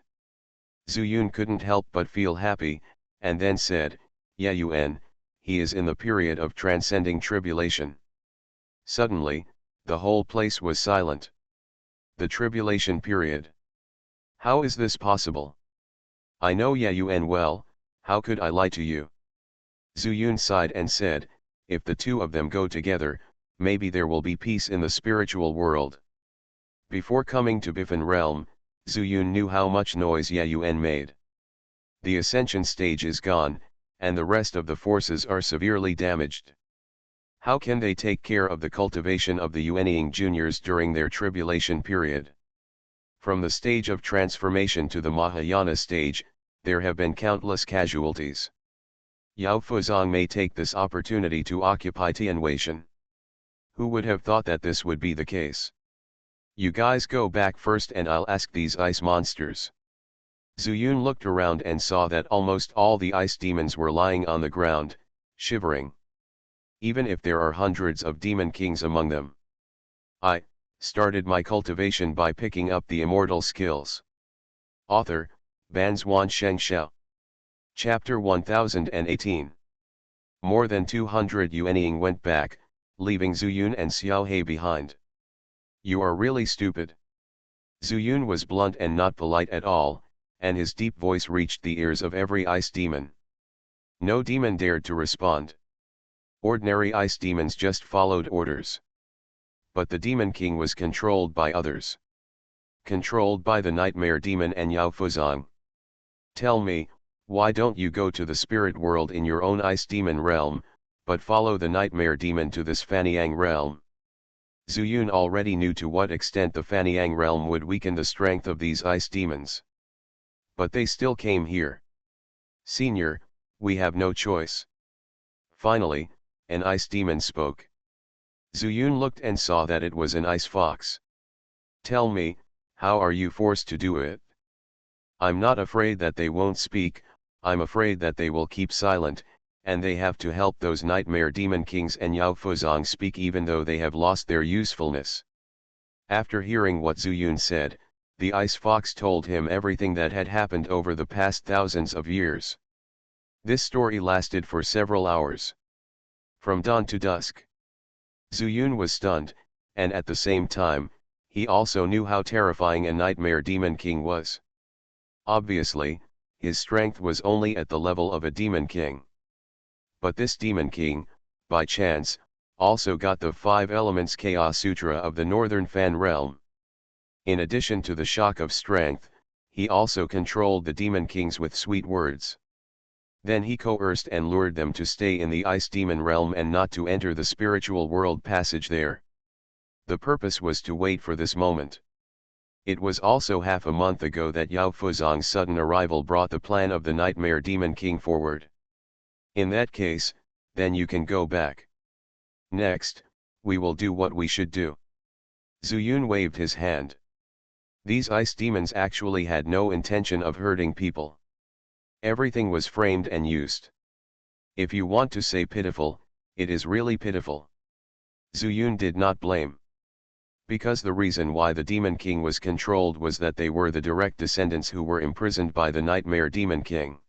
Zhu Yun couldn't help but feel happy, and then said, "Ye Yuan, he is in the period of transcending tribulation." Suddenly, the whole place was silent. The tribulation period. How is this possible? I know Ye Yuan well, how could I lie to you? Zhu Yun sighed and said, "If the two of them go together, maybe there will be peace in the spiritual world." Before coming to Biffin realm, Zhu Yun knew how much noise Ye Yuan made. The ascension stage is gone, and the rest of the forces are severely damaged. How can they take care of the cultivation of the Yuanying juniors during their tribulation period? From the stage of transformation to the Mahayana stage, there have been countless casualties. Yao Fuzong may take this opportunity to occupy Tianweishan. Who would have thought that this would be the case? You guys go back first and I'll ask these ice monsters. Zhu Yun looked around and saw that almost all the ice demons were lying on the ground, shivering. Even if there are hundreds of demon kings among them. I started my cultivation by picking up the immortal skills. Author, Banzuan Xianxia. Chapter 1018. More than 200 Yuanying went back, leaving Zhu Yun and Xiao He behind. "You are really stupid." Zhu Yun was blunt and not polite at all, and his deep voice reached the ears of every ice demon. No demon dared to respond. Ordinary ice demons just followed orders. But the Demon King was controlled by others. Controlled by the Nightmare Demon and Yao Fuzong. "Tell me, why don't you go to the spirit world in your own ice demon realm, but follow the Nightmare Demon to this Fanyang realm?" Zhu Yun already knew to what extent the Fanyang realm would weaken the strength of these ice demons. But they still came here. "Senior, we have no choice." Finally, an ice demon spoke. Zhu Yun looked and saw that it was an ice fox. "Tell me, how are you forced to do it?" "I'm not afraid that they won't speak, I'm afraid that they will keep silent, and they have to help those Nightmare Demon Kings and Yao Fuzong speak even though they have lost their usefulness." After hearing what Zhu Yun said, the ice fox told him everything that had happened over the past thousands of years. This story lasted for several hours. From dawn to dusk. Zhu Yun was stunned, and at the same time, he also knew how terrifying a Nightmare Demon King was. Obviously, his strength was only at the level of a Demon King. But this Demon King, by chance, also got the 5 Elements Chaos Sutra of the Northern Fan realm. In addition to the shock of strength, he also controlled the Demon Kings with sweet words. Then he coerced and lured them to stay in the Ice Demon realm and not to enter the spiritual world passage there. The purpose was to wait for this moment. It was also half a month ago that Yao Fuzong's sudden arrival brought the plan of the Nightmare Demon King forward. In that case, then you can go back. Next, we will do what we should do. Zuyun waved his hand. These ice demons actually had no intention of hurting people. Everything was framed and used. If you want to say pitiful, it is really pitiful. Zuyun did not blame. Because the reason why the Demon King was controlled was that they were the direct descendants who were imprisoned by the Nightmare Demon King.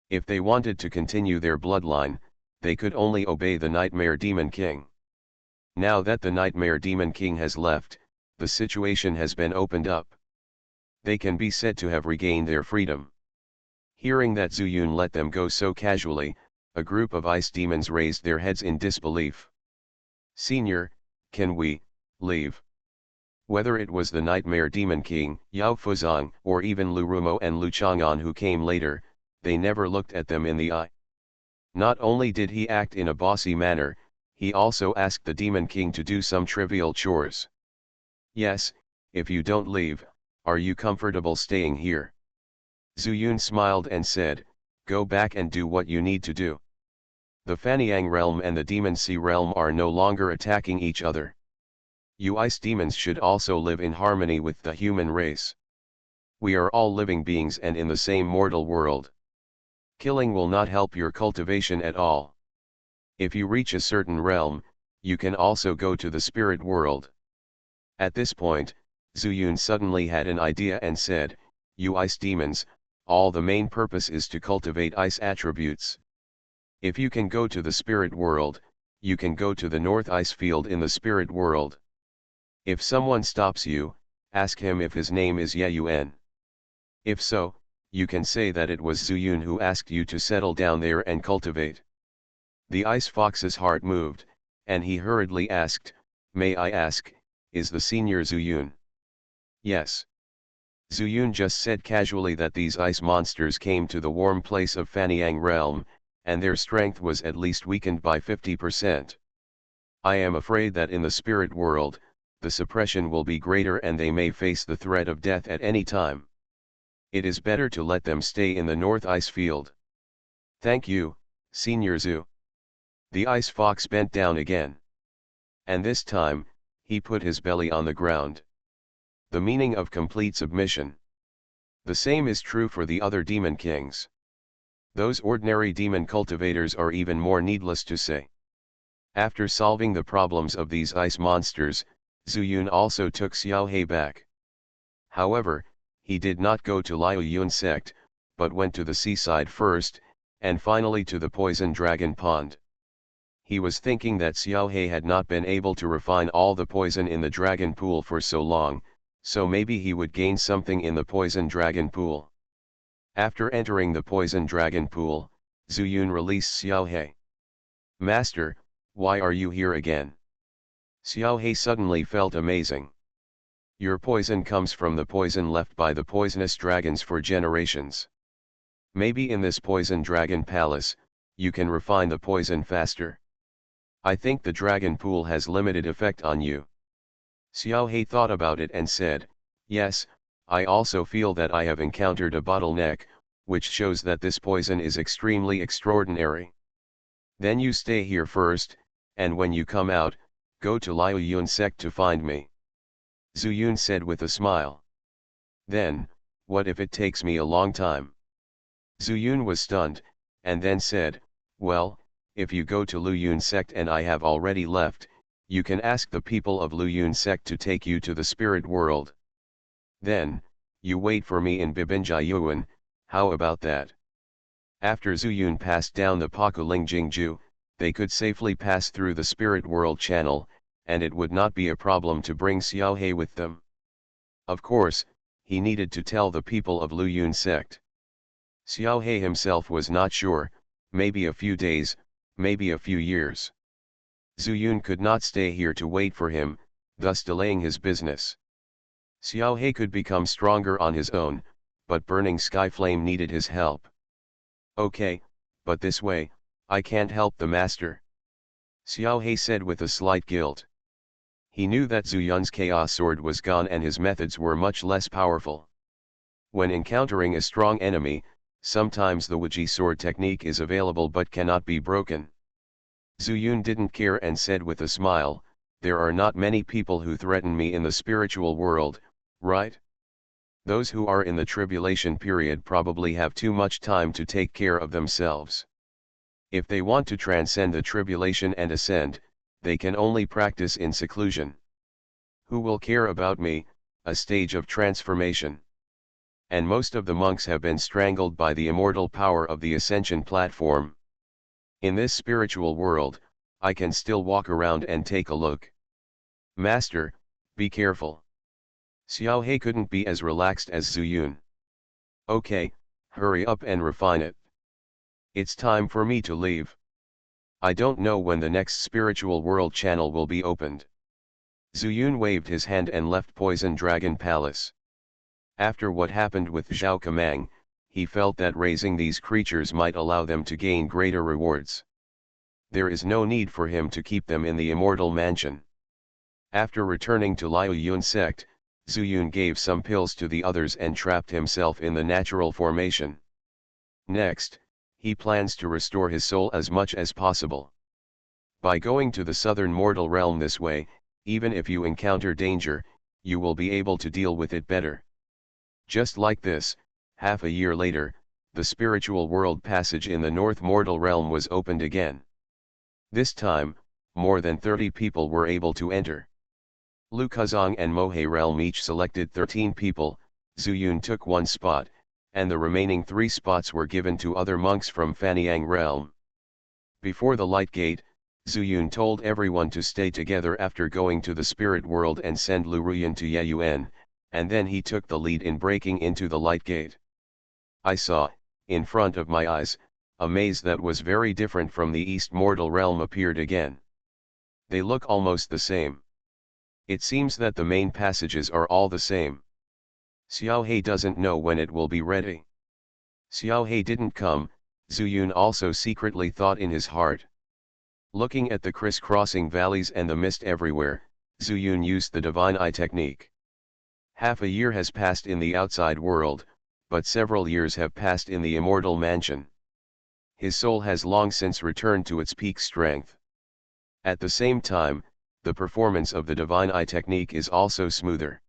If they wanted to continue their bloodline, they could only obey the Nightmare Demon King. Now that the Nightmare Demon King has left, the situation has been opened up. They can be said to have regained their freedom. Hearing that Zuyun let them go so casually, a group of ice demons raised their heads in disbelief. Senior, can we leave? Whether it was the Nightmare Demon King, Yao Fuzong, or even Lu Rumo and Lu Chang'an who came later, they never looked at them in the eye. Not only did he act in a bossy manner, he also asked the Demon King to do some trivial chores. Yes, if you don't leave, are you comfortable staying here? Zuyun smiled and said, go back and do what you need to do. The Fanyang realm and the Demon Sea realm are no longer attacking each other. You ice demons should also live in harmony with the human race. We are all living beings and in the same mortal world. Killing will not help your cultivation at all. If you reach a certain realm, you can also go to the spirit world. At this point, Zuyun suddenly had an idea and said, you ice demons, all the main purpose is to cultivate ice attributes. If you can go to the spirit world, you can go to the North Ice Field in the spirit world. If someone stops you, ask him if his name is Yeyuan. If so, you can say that it was Zuyun who asked you to settle down there and cultivate. The ice fox's heart moved, and he hurriedly asked, may I ask, is the senior Zuyun? Yes. Zuyun just said casually that these ice monsters came to the warm place of Fanyang realm, and their strength was at least weakened by 50%. I am afraid that in the spirit world, the suppression will be greater and they may face the threat of death at any time. It is better to let them stay in the North Ice Field. Thank you, Senior Zhu. The ice fox bent down again. And this time, he put his belly on the ground. The meaning of complete submission. The same is true for the other demon kings. Those ordinary demon cultivators are even more needless to say. After solving the problems of these ice monsters, Zuyun also took Xiaohe back. However, he did not go to Liu Yun sect, but went to the seaside first, and finally to the poison dragon pond. He was thinking that Xiaohe had not been able to refine all the poison in the dragon pool for so long, so maybe he would gain something in the poison dragon pool. After entering the poison dragon pool, Zuyun released Xiaohe. Master, why are you here again? Xiaohe suddenly felt amazing. Your poison comes from the poison left by the poisonous dragons for generations. Maybe in this poison dragon palace, you can refine the poison faster. I think the dragon pool has limited effect on you. Xiaohe thought about it and said, yes, I also feel that I have encountered a bottleneck, which shows that this poison is extremely extraordinary. Then you stay here first, and when you come out, go to Liu Yun sect to find me. Zuyun said with a smile. Then, what if it takes me a long time? Zuyun was stunned, and then said, well, if you go to Liu Yun sect and I have already left, you can ask the people of Liu Yun sect to take you to the spirit world. Then, you wait for me in Bibinjai Yuan, how about that? After Zuyun passed down the Pakuling Jingju, they could safely pass through the spirit world channel, and it would not be a problem to bring Xiaohe with them. Of course, he needed to tell the people of Liu Yun sect. Xiaohe himself was not sure, maybe a few days, maybe a few years. Zuyun could not stay here to wait for him, thus delaying his business. Xiaohe could become stronger on his own, but Burning Sky Flame needed his help. Okay, but this way, I can't help the master. Xiaohe said with a slight guilt. He knew that Zhu Yun's Chaos Sword was gone and his methods were much less powerful. When encountering a strong enemy, sometimes the Wuji sword technique is available but cannot be broken. Zhu Yun didn't care and said with a smile, "There are not many people who threaten me in the spiritual world, right? Those who are in the tribulation period probably have too much time to take care of themselves. If they want to transcend the tribulation and ascend, they can only practice in seclusion. Who will care about me, a stage of transformation? And most of the monks have been strangled by the immortal power of the ascension platform. In this spiritual world, I can still walk around and take a look. Master, be careful." Xiao He couldn't be as relaxed as Zhu Yun. "Okay, hurry up and refine it. It's time for me to leave. I don't know when the next spiritual world channel will be opened." Zhu Yun waved his hand and left Poison Dragon Palace. After what happened with Zhao Kamang, he felt that raising these creatures might allow them to gain greater rewards. There is no need for him to keep them in the immortal mansion. After returning to Liu Yun sect, Zhu Yun gave some pills to the others and trapped himself in the natural formation. Next, he plans to restore his soul as much as possible. By going to the southern mortal realm this way, even if you encounter danger, you will be able to deal with it better. Just like this, half a year later, the spiritual world passage in the north mortal realm was opened again. This time, more than 30 people were able to enter. Lu Kuzong and Mohe realm each selected 13 people, Zhu Yun took one spot, and the remaining 3 spots were given to other monks from Fanyang realm. Before the light gate, Zhu Yun told everyone to stay together after going to the spirit world and send Lu Ruyan to Yeyuan, and then he took the lead in breaking into the light gate. I saw, in front of my eyes, a maze that was very different from the east mortal realm appeared again. They look almost the same. It seems that the main passages are all the same. Xiao He doesn't know when it will be ready. Xiao He didn't come, Zhu Yun also secretly thought in his heart. Looking at the crisscrossing valleys and the mist everywhere, Zhu Yun used the divine eye technique. Half a year has passed in the outside world, but several years have passed in the immortal mansion. His soul has long since returned to its peak strength. At the same time, the performance of the divine eye technique is also smoother.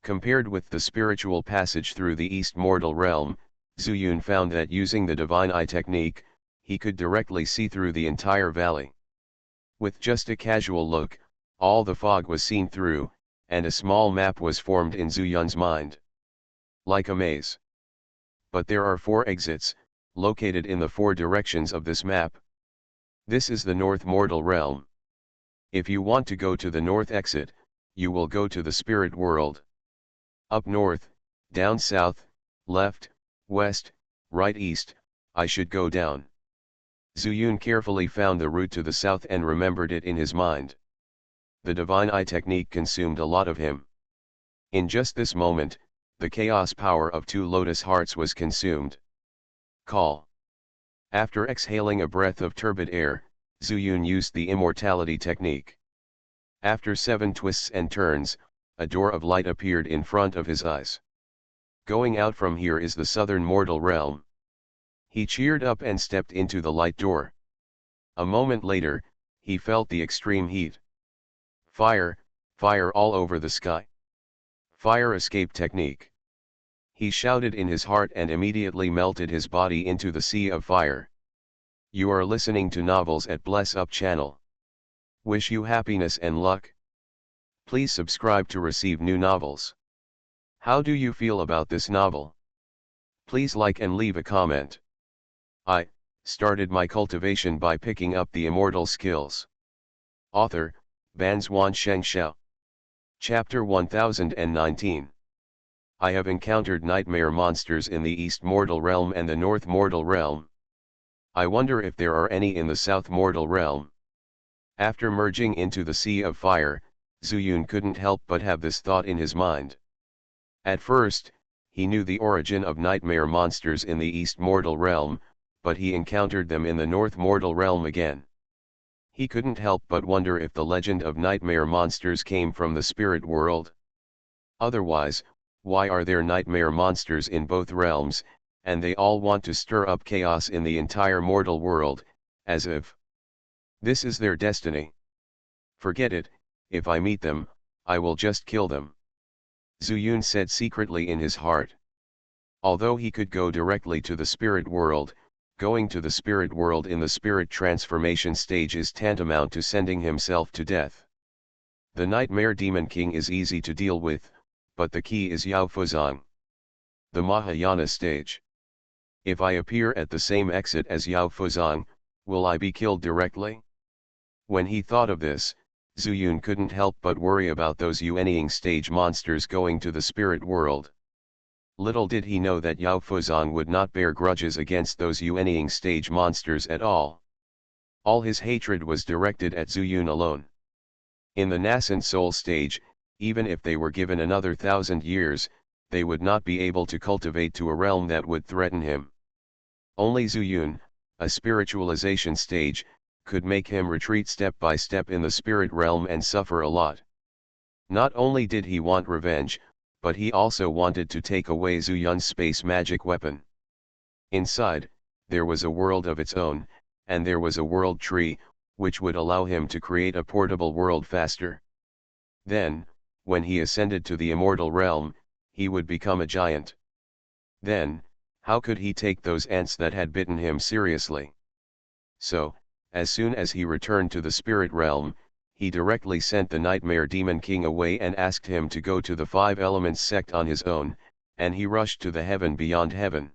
Compared with the spiritual passage through the east mortal realm, Zhu Yun found that using the divine eye technique, he could directly see through the entire valley. With just a casual look, all the fog was seen through, and a small map was formed in Zhu Yun's mind. Like a maze. But there are 4 exits, located in the 4 directions of this map. This is the north mortal realm. If you want to go to the north exit, you will go to the spirit world. Up north, down south, left, west, right east, I should go down. Zhu Yun carefully found the route to the south and remembered it in his mind. The divine eye technique consumed a lot of him. In just this moment, the chaos power of 2 lotus hearts was consumed. Call. After exhaling a breath of turbid air, Zhu Yun used the immortality technique. After 7 twists and turns, a door of light appeared in front of his eyes. Going out from here is the southern mortal realm. He cheered up and stepped into the light door. A moment later, he felt the extreme heat. Fire, fire all over the sky. Fire escape technique. He shouted in his heart and immediately melted his body into the sea of fire. You are listening to Novels at Bless Up channel. Wish you happiness and luck. Please subscribe to receive new novels. How do you feel about this novel? Please like and leave a comment. I started my cultivation by picking up the immortal skills. Author, Banzuan Xianxia. Chapter 1019. I have encountered nightmare monsters in the East Mortal Realm and the North Mortal Realm. I wonder if there are any in the South Mortal Realm. After merging into the Sea of Fire, Zhu Yun couldn't help but have this thought in his mind. At first, he knew the origin of nightmare monsters in the East Mortal Realm, but he encountered them in the North Mortal Realm again. He couldn't help but wonder if the legend of nightmare monsters came from the spirit world. Otherwise, why are there nightmare monsters in both realms, and they all want to stir up chaos in the entire mortal world, as if this is their destiny? Forget it, if I meet them, I will just kill them. Zuyun said secretly in his heart. Although he could go directly to the spirit world, going to the spirit world in the spirit transformation stage is tantamount to sending himself to death. The Nightmare Demon King is easy to deal with, but the key is Yao Fuzong, the Mahayana stage. If I appear at the same exit as Yao Fuzong, will I be killed directly? When he thought of this, Zuyun couldn't help but worry about those Yuanying stage monsters going to the spirit world. Little did he know that Yao Fuzong would not bear grudges against those Yuanying stage monsters at all. All his hatred was directed at Zuyun alone. In the nascent soul stage, even if they were given another 1,000 years, they would not be able to cultivate to a realm that would threaten him. Only Zuyun, a spiritualization stage, could make him retreat step by step in the spirit realm and suffer a lot. Not only did he want revenge, but he also wanted to take away Zuyun's space magic weapon. Inside, there was a world of its own, and there was a world tree, which would allow him to create a portable world faster. Then, when he ascended to the immortal realm, he would become a giant. Then, how could he take those ants that had bitten him seriously? So, as soon as he returned to the spirit realm, he directly sent the Nightmare Demon King away and asked him to go to the Five Elements sect on his own, and he rushed to the heaven beyond heaven.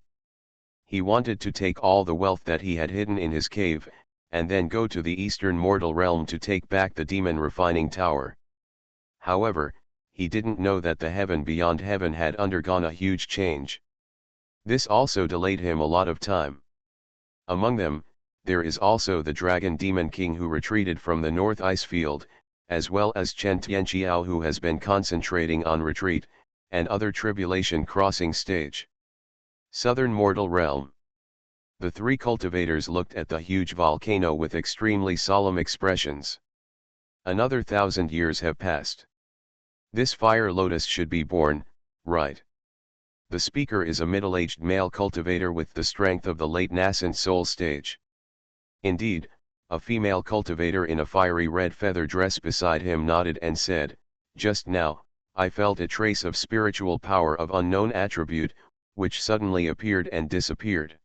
He wanted to take all the wealth that he had hidden in his cave, and then go to the eastern mortal realm to take back the demon refining tower. However, he didn't know that the heaven beyond heaven had undergone a huge change. This also delayed him a lot of time. Among them, there is also the Dragon Demon King who retreated from the North Ice Field, as well as Chen Tianqiao who has been concentrating on retreat, and other tribulation crossing stage. Southern Mortal Realm. The three cultivators looked at the huge volcano with extremely solemn expressions. Another 1,000 years have passed. This fire lotus should be born, right? The speaker is a middle-aged male cultivator with the strength of the late nascent soul stage. Indeed, a female cultivator in a fiery red feather dress beside him nodded and said, "Just now, I felt a trace of spiritual power of unknown attribute, which suddenly appeared and disappeared.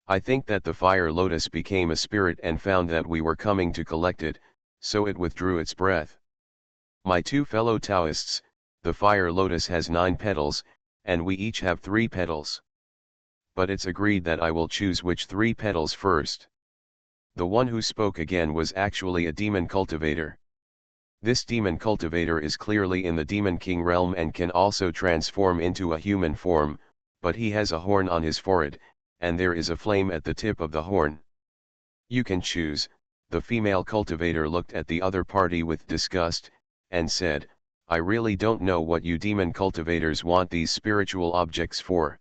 I think that the fire lotus became a spirit and found that we were coming to collect it, so it withdrew its breath. My two fellow Taoists, the fire lotus has 9 petals, and we each have 3 petals. But it's agreed that I will choose which 3 petals first." The one who spoke again was actually a demon cultivator. This demon cultivator is clearly in the Demon King realm and can also transform into a human form, but he has a horn on his forehead, and there is a flame at the tip of the horn. "You can choose." The female cultivator looked at the other party with disgust, and said, "I really don't know what you demon cultivators want these spiritual objects for."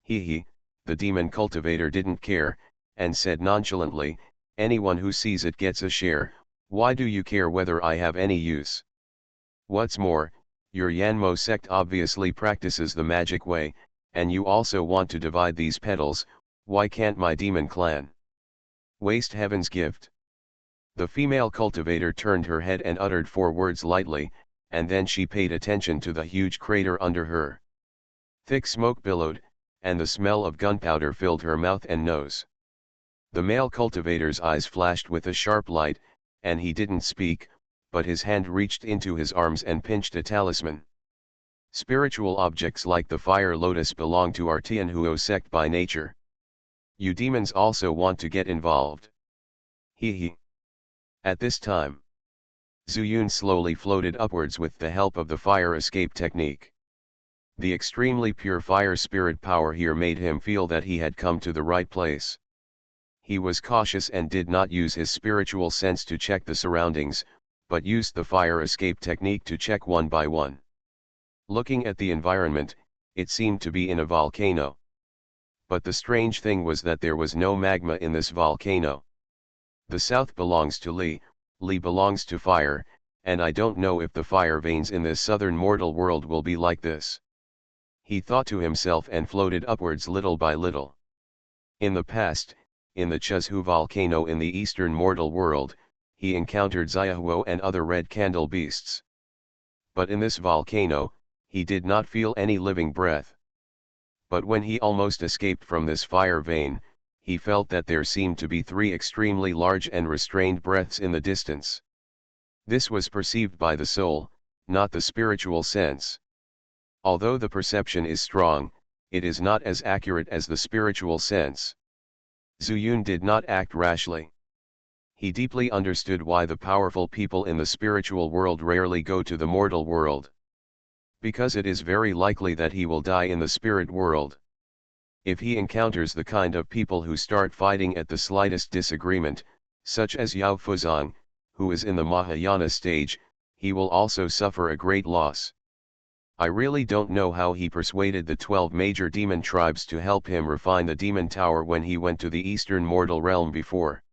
He, the demon cultivator didn't care, and said nonchalantly, "Anyone who sees it gets a share, why do you care whether I have any use? What's more, your Yanmo sect obviously practices the magic way, and you also want to divide these petals, why can't my demon clan waste heaven's gift?" The female cultivator turned her head and uttered 4 words lightly, and then she paid attention to the huge crater under her. Thick smoke billowed, and the smell of gunpowder filled her mouth and nose. The male cultivator's eyes flashed with a sharp light, and he didn't speak, but his hand reached into his arms and pinched a talisman. Spiritual objects like the fire lotus belong to our Tianhuo sect by nature. You demons also want to get involved. He. At this time, Zuyun slowly floated upwards with the help of the fire escape technique. The extremely pure fire spirit power here made him feel that he had come to the right place. He was cautious and did not use his spiritual sense to check the surroundings, but used the fire escape technique to check one by one. Looking at the environment, it seemed to be in a volcano. But the strange thing was that there was no magma in this volcano. The south belongs to Li, Li belongs to fire, and I don't know if the fire veins in this southern mortal world will be like this. He thought to himself and floated upwards little by little. In the past, in the Chuzhu volcano in the eastern mortal world, he encountered Xiaohuo and other red candle beasts. But in this volcano, he did not feel any living breath. But when he almost escaped from this fire vein, he felt that there seemed to be 3 extremely large and restrained breaths in the distance. This was perceived by the soul, not the spiritual sense. Although the perception is strong, it is not as accurate as the spiritual sense. Zuyun did not act rashly. He deeply understood why the powerful people in the spiritual world rarely go to the mortal world. Because it is very likely that he will die in the spirit world. If he encounters the kind of people who start fighting at the slightest disagreement, such as Yao Fuzong, who is in the Mahayana stage, he will also suffer a great loss. I really don't know how he persuaded the 12 major demon tribes to help him refine the demon tower when he went to the eastern mortal realm before.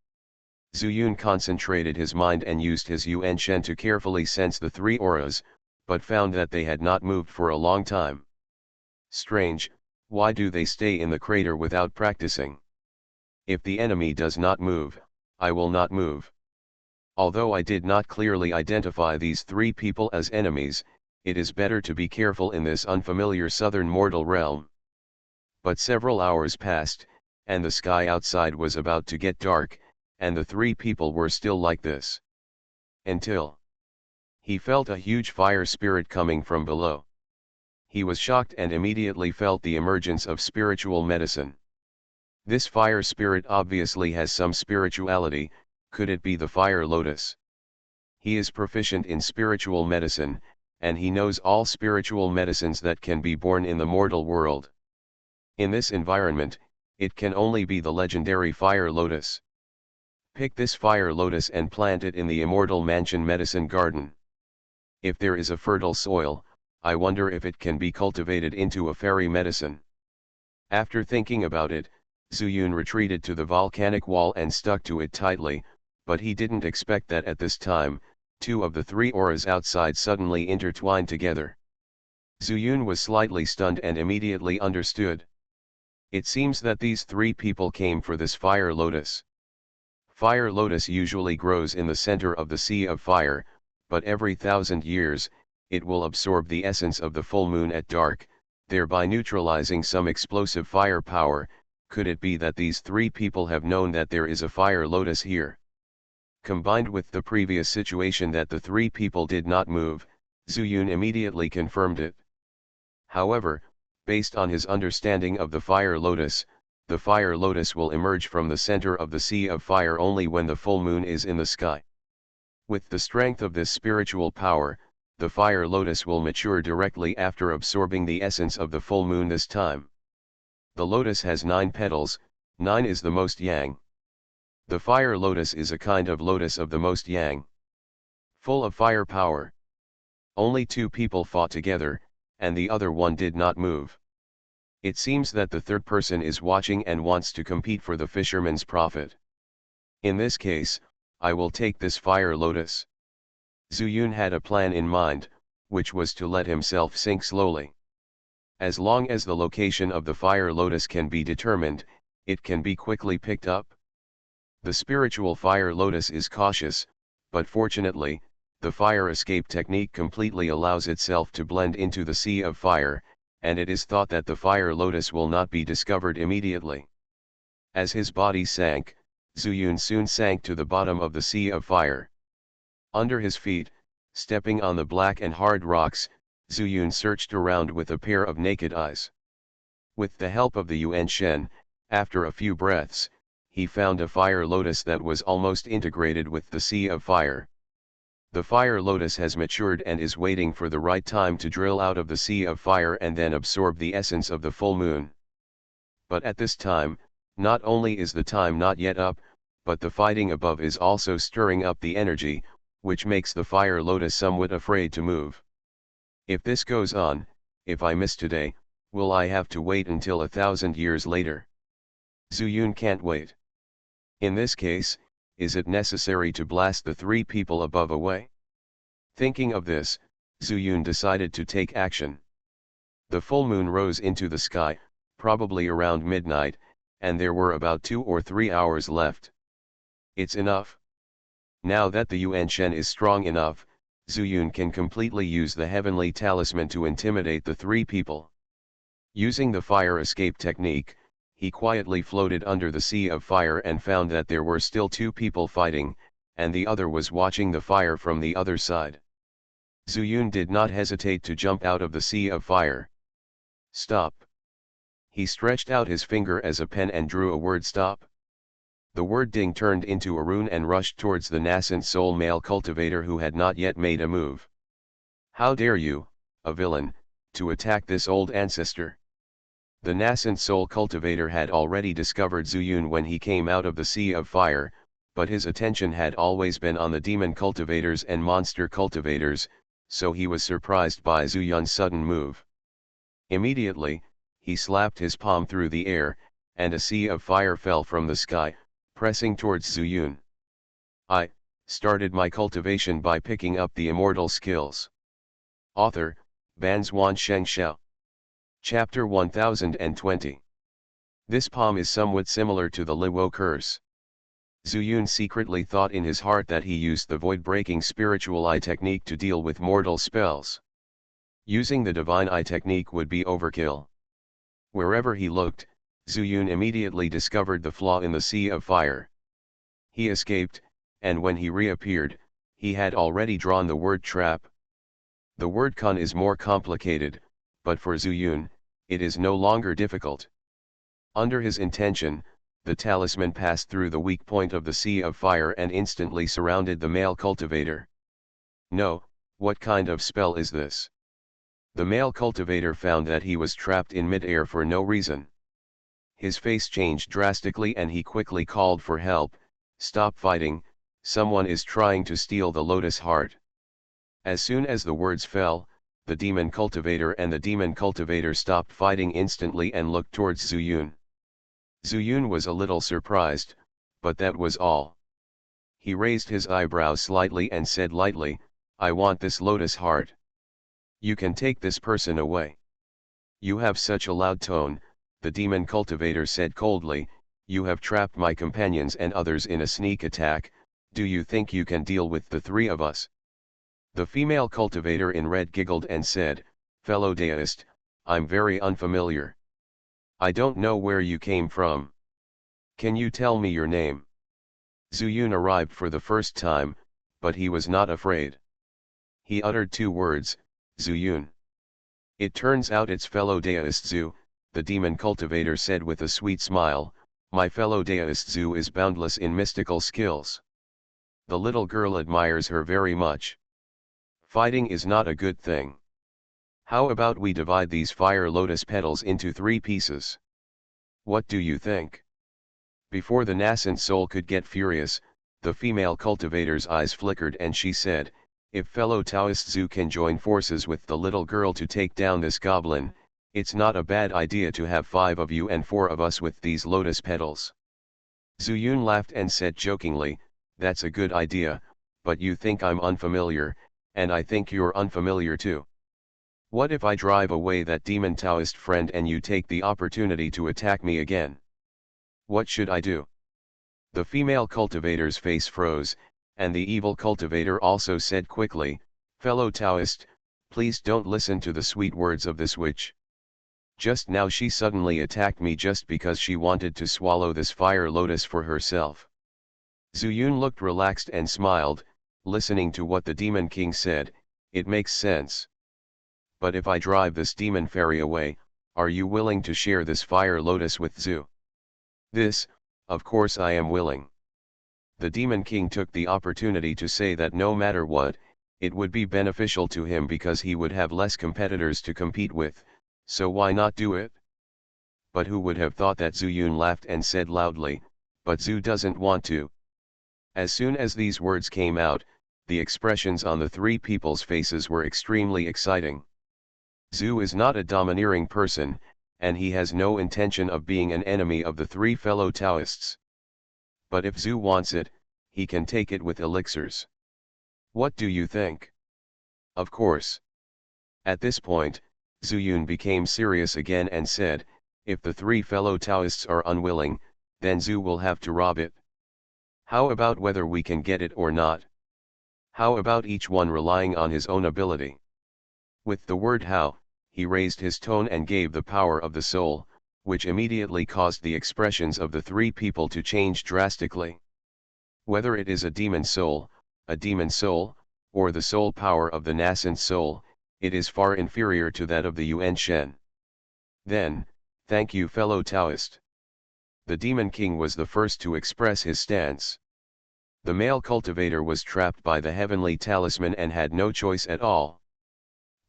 Zuyun concentrated his mind and used his Yuan Shen to carefully sense the 3 auras, but found that they had not moved for a long time. Strange, why do they stay in the crater without practicing? If the enemy does not move, I will not move. Although I did not clearly identify these 3 people as enemies, it is better to be careful in this unfamiliar southern mortal realm. But several hours passed, and the sky outside was about to get dark, and the 3 people were still like this. Until he felt a huge fire spirit coming from below. He was shocked and immediately felt the emergence of spiritual medicine. This fire spirit obviously has some spirituality. Could it be the fire lotus? He is proficient in spiritual medicine, and he knows all spiritual medicines that can be born in the mortal world. In this environment, it can only be the legendary fire lotus. Pick this fire lotus and plant it in the immortal mansion medicine garden. If there is a fertile soil, I wonder if it can be cultivated into a fairy medicine. After thinking about it, Zuyun retreated to the volcanic wall and stuck to it tightly, but he didn't expect that at this time, 2 of the 3 auras outside suddenly intertwined together. Zuyun was slightly stunned and immediately understood. It seems that these 3 people came for this fire lotus. Fire lotus usually grows in the center of the sea of fire, but every 1,000 years, it will absorb the essence of the full moon at dark, thereby neutralizing some explosive fire power. Could it be that these 3 people have known that there is a fire lotus here? Combined with the previous situation that the 3 people did not move, Zuyun immediately confirmed it. However, based on his understanding of the fire lotus will emerge from the center of the sea of fire only when the full moon is in the sky. With the strength of this spiritual power, the fire lotus will mature directly after absorbing the essence of the full moon this time. The lotus has 9 petals, 9 is the most yang. The fire lotus is a kind of lotus of the most yang. Full of fire power. Only 2 people fought together, and the other one did not move. It seems that the third person is watching and wants to compete for the fisherman's profit. In this case, I will take this fire lotus. Zuyun had a plan in mind, which was to let himself sink slowly. As long as the location of the fire lotus can be determined, it can be quickly picked up. The spiritual fire lotus is cautious, but fortunately, the fire escape technique completely allows itself to blend into the sea of fire, and it is thought that the fire lotus will not be discovered immediately. As his body sank, Zuyun soon sank to the bottom of the sea of fire. Under his feet, stepping on the black and hard rocks, Zuyun searched around with a pair of naked eyes. With the help of the Yuan Shen, after a few breaths, he found a fire lotus that was almost integrated with the sea of fire. The fire lotus has matured and is waiting for the right time to drill out of the sea of fire and then absorb the essence of the full moon. But at this time, not only is the time not yet up, but the fighting above is also stirring up the energy, which makes the fire lotus somewhat afraid to move. If this goes on, if I miss today, will I have to wait until 1,000 years later? Zuyun can't wait. In this case, is it necessary to blast the three people above away? Thinking of this, Zuyun decided to take action. The full moon rose into the sky, probably around midnight, and there were about 2 or 3 hours left. It's enough. Now that the Yuan Shen is strong enough, Zuyun can completely use the heavenly talisman to intimidate the three people. Using the fire escape technique, he quietly floated under the sea of fire and found that there were still 2 people fighting, and the other was watching the fire from the other side. Zuyun did not hesitate to jump out of the sea of fire. Stop. He stretched out his finger as a pen and drew a word stop. The word ding turned into a rune and rushed towards the nascent soul male cultivator who had not yet made a move. How dare you, a villain, to attack this old ancestor? The nascent soul cultivator had already discovered Zuyun when he came out of the sea of fire, but his attention had always been on the demon cultivators and monster cultivators, so he was surprised by Zuyun's sudden move. Immediately, he slapped his palm through the air, and a sea of fire fell from the sky, pressing towards Zuyun. I started my cultivation by picking up the immortal skills. Author, Banzuan Xianxia. Chapter 1020. This palm is somewhat similar to the Liwo curse. Zuyun secretly thought in his heart that he used the void-breaking spiritual eye technique to deal with mortal spells. Using the divine eye technique would be overkill. Wherever he looked, Zuyun immediately discovered the flaw in the sea of fire. He escaped, and when he reappeared, he had already drawn the word trap. The word kun is more complicated, but for Zuyun, it is no longer difficult. Under his intention, the talisman passed through the weak point of the sea of fire and instantly surrounded the male cultivator. No, what kind of spell is this? The male cultivator found that he was trapped in mid-air for no reason. His face changed drastically and he quickly called for help. Stop fighting, someone is trying to steal the lotus heart. As soon as the words fell, the demon cultivator and the demon cultivator stopped fighting instantly and looked towards Zuyun. Zuyun was a little surprised, but that was all. He raised his eyebrows slightly and said lightly, I want this lotus heart. You can take this person away. You have such a loud tone, the demon cultivator said coldly, you have trapped my companions and others in a sneak attack, do you think you can deal with the 3 of us? The female cultivator in red giggled and said, fellow deist, I'm very unfamiliar. I don't know where you came from. Can you tell me your name? Zuyun arrived for the first time, but he was not afraid. He uttered 2 words, Zuyun. It turns out it's fellow deist Zu, the demon cultivator said with a sweet smile, my fellow deist Zu is boundless in mystical skills. The little girl admires her very much. Fighting is not a good thing. How about we divide these fire lotus petals into 3 pieces? What do you think? Before the nascent soul could get furious, the female cultivator's eyes flickered and she said, if fellow Taoist Zu can join forces with the little girl to take down this goblin, it's not a bad idea to have 5 of you and 4 of us with these lotus petals. Zuyun laughed and said jokingly, that's a good idea, but you think I'm unfamiliar, and I think you're unfamiliar too. What if I drive away that demon Taoist friend and you take the opportunity to attack me again? What should I do? The female cultivator's face froze, and the evil cultivator also said quickly, fellow Taoist, please don't listen to the sweet words of this witch. Just now she suddenly attacked me just because she wanted to swallow this fire lotus for herself. Zuyun looked relaxed and smiled, listening to what the demon king said, it makes sense. But if I drive this demon fairy away, are you willing to share this fire lotus with Zu? This, of course I am willing. The demon king took the opportunity to say that no matter what, it would be beneficial to him because he would have less competitors to compete with, so why not do it? But who would have thought that Zuyun laughed and said loudly, but Zu doesn't want to. As soon as these words came out, the expressions on the 3 people's faces were extremely exciting. Zu is not a domineering person, and he has no intention of being an enemy of the 3 fellow Taoists. But if Zu wants it, he can take it with elixirs. What do you think? Of course. At this point, Zuyun became serious again and said, if the three fellow Taoists are unwilling, then Zhu will have to rob it. How about whether we can get it or not? How about each one relying on his own ability? With the word how, he raised his tone and gave the power of the soul, which immediately caused the expressions of the three people to change drastically. Whether it is a demon soul, or the soul power of the nascent soul, it is far inferior to that of the Yuan Shen. Then, thank you fellow Taoist. The Demon King was the first to express his stance. The male cultivator was trapped by the heavenly talisman and had no choice at all.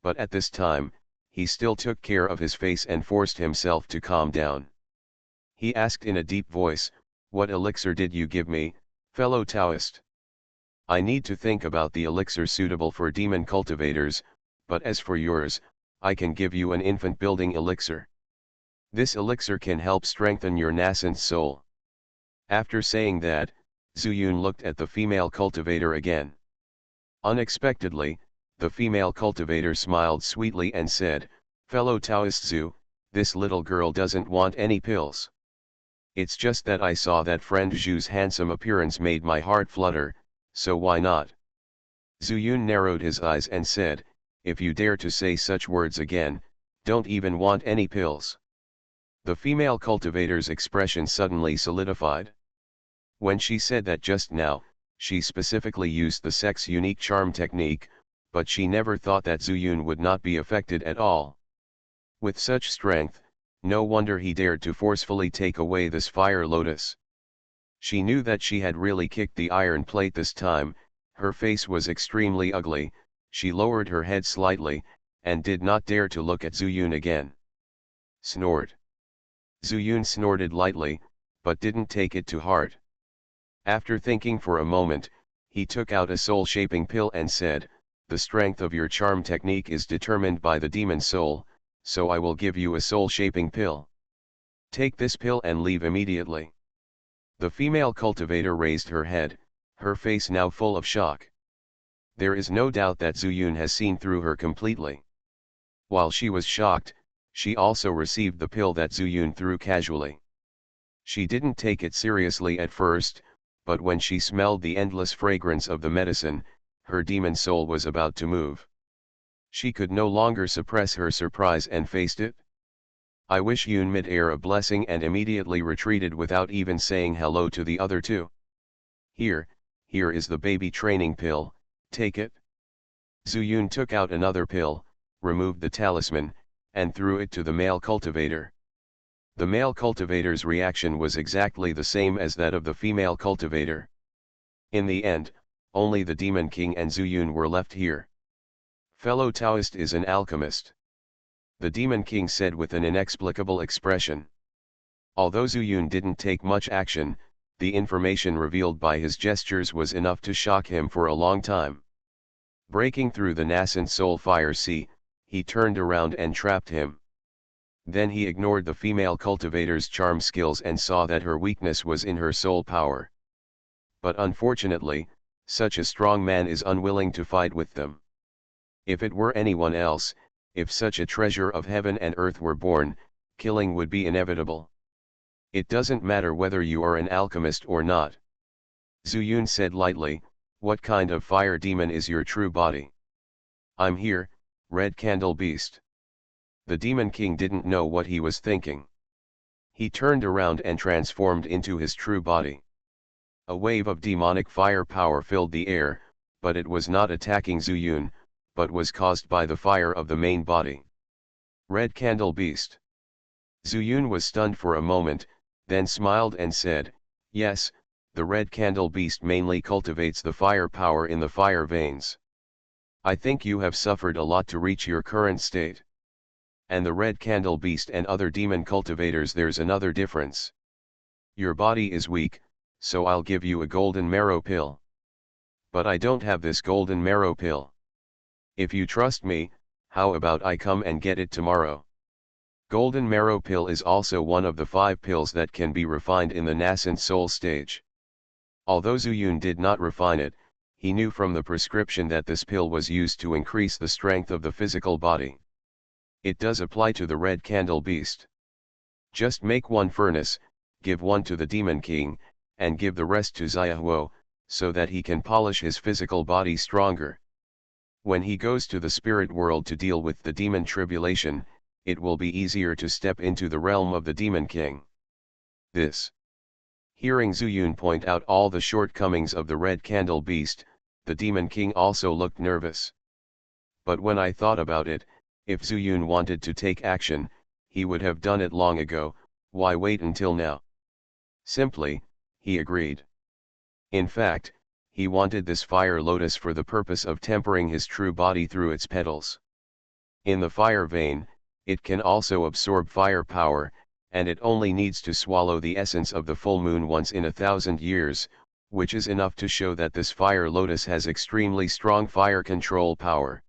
But at this time, he still took care of his face and forced himself to calm down. He asked in a deep voice, what elixir did you give me, fellow Taoist? I need to think about the elixir suitable for demon cultivators, but as for yours, I can give you an infant building elixir. This elixir can help strengthen your nascent soul. After saying that, Zuyun looked at the female cultivator again. Unexpectedly, the female cultivator smiled sweetly and said, fellow Taoist Zhu, this little girl doesn't want any pills. It's just that I saw that friend Zhu's handsome appearance made my heart flutter, so why not? Zuyun narrowed his eyes and said, if you dare to say such words again, don't even want any pills. The female cultivator's expression suddenly solidified. When she said that just now, she specifically used the sex-unique charm technique, but she never thought that Zuyun would not be affected at all. With such strength, no wonder he dared to forcefully take away this fire lotus. She knew that she had really kicked the iron plate this time. Her face was extremely ugly, she lowered her head slightly, and did not dare to look at Zuyun again. Snort. Zuyun snorted lightly, but didn't take it to heart. After thinking for a moment, he took out a soul-shaping pill and said, the strength of your charm technique is determined by the demon soul, so I will give you a soul-shaping pill. Take this pill and leave immediately. The female cultivator raised her head, her face now full of shock. There is no doubt that Zuyun has seen through her completely. While she was shocked, she also received the pill that Zuyun threw casually. She didn't take it seriously at first, but when she smelled the endless fragrance of the medicine, her demon soul was about to move. She could no longer suppress her surprise and faced it. I wish Yun mid-air a blessing and immediately retreated without even saying hello to the other two. Here is the baby training pill, take it. Zuyun took out another pill, removed the talisman, and threw it to the male cultivator. The male cultivator's reaction was exactly the same as that of the female cultivator. In the end, only the Demon King and Zuyun were left here. Fellow Taoist is an alchemist. The Demon King said with an inexplicable expression. Although Zuyun didn't take much action, the information revealed by his gestures was enough to shock him for a long time. Breaking through the nascent soul fire sea, he turned around and trapped him. Then he ignored the female cultivator's charm skills and saw that her weakness was in her soul power. But unfortunately, such a strong man is unwilling to fight with them. If it were anyone else, if such a treasure of heaven and earth were born, killing would be inevitable. It doesn't matter whether you are an alchemist or not. Zuyun said lightly, what kind of fire demon is your true body? I'm here, Red Candle Beast. The Demon King didn't know what he was thinking. He turned around and transformed into his true body. A wave of demonic fire power filled the air, but it was not attacking Zuyun, but was caused by the fire of the main body. Red Candle Beast. Zuyun was stunned for a moment, then smiled and said, yes, the Red Candle Beast mainly cultivates the fire power in the fire veins. I think you have suffered a lot to reach your current state. And the Red Candle Beast and other demon cultivators, there's another difference. Your body is weak, so I'll give you a golden marrow pill. But I don't have this golden marrow pill. If you trust me, how about I come and get it tomorrow? Golden marrow pill is also one of the 5 pills that can be refined in the nascent soul stage. Although Zuyun did not refine it, he knew from the prescription that this pill was used to increase the strength of the physical body. It does apply to the red candle beast. Just make one furnace, give one to the demon king, and give the rest to Xiaohuo, so that he can polish his physical body stronger. When he goes to the spirit world to deal with the demon tribulation, it will be easier to step into the realm of the demon king. This. Hearing Zuyun point out all the shortcomings of the red candle beast, the demon king also looked nervous. But when I thought about it, if Zuyun wanted to take action, he would have done it long ago, why wait until now? Simply, he agreed. In fact, he wanted this fire lotus for the purpose of tempering his true body through its petals. In the fire vein, it can also absorb fire power, and it only needs to swallow the essence of the full moon once in 1,000 years, which is enough to show that this fire lotus has extremely strong fire control power.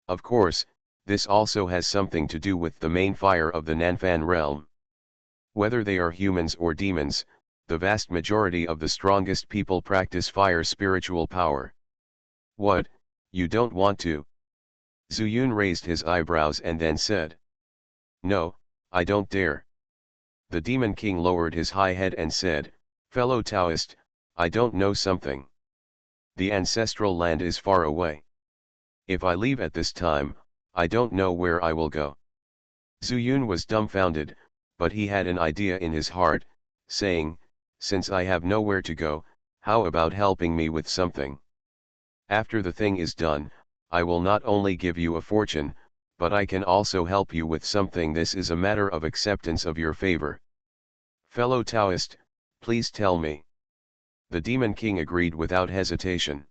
Of course, this also has something to do with the main fire of the Nanfan realm. Whether they are humans or demons, the vast majority of the strongest people practice fire spiritual power. What, you don't want to? Zuyun raised his eyebrows and then said. No, I don't dare. The demon king lowered his high head and said, fellow Taoist, I don't know something. The ancestral land is far away. If I leave at this time, I don't know where I will go. Zuyun was dumbfounded, but he had an idea in his heart, saying, since I have nowhere to go, how about helping me with something? After the thing is done, I will not only give you a fortune, but I can also help you with something. This is a matter of acceptance of your favor. Fellow Taoist, please tell me. The demon king agreed without hesitation.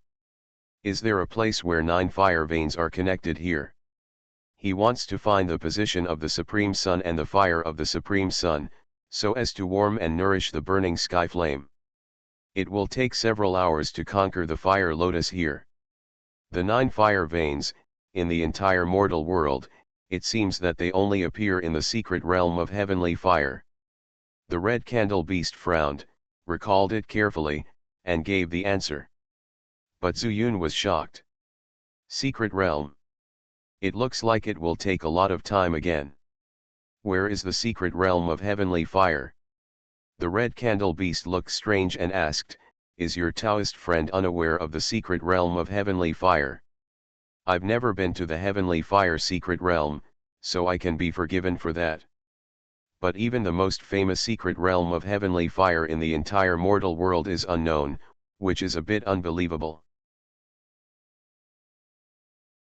Is there a place where 9 fire veins are connected here? He wants to find the position of the Supreme Sun and the fire of the Supreme Sun, so as to warm and nourish the burning sky flame. It will take several hours to conquer the fire lotus here. The 9 fire veins, in the entire mortal world, it seems that they only appear in the secret realm of heavenly fire. The red candle beast frowned, recalled it carefully, and gave the answer. But Zuyun was shocked. Secret realm. It looks like it will take a lot of time again. Where is the secret realm of heavenly fire? The red candle beast looked strange and asked, is your Taoist friend unaware of the secret realm of heavenly fire? I've never been to the heavenly fire secret realm, so I can be forgiven for that. But even the most famous secret realm of heavenly fire in the entire mortal world is unknown, which is a bit unbelievable.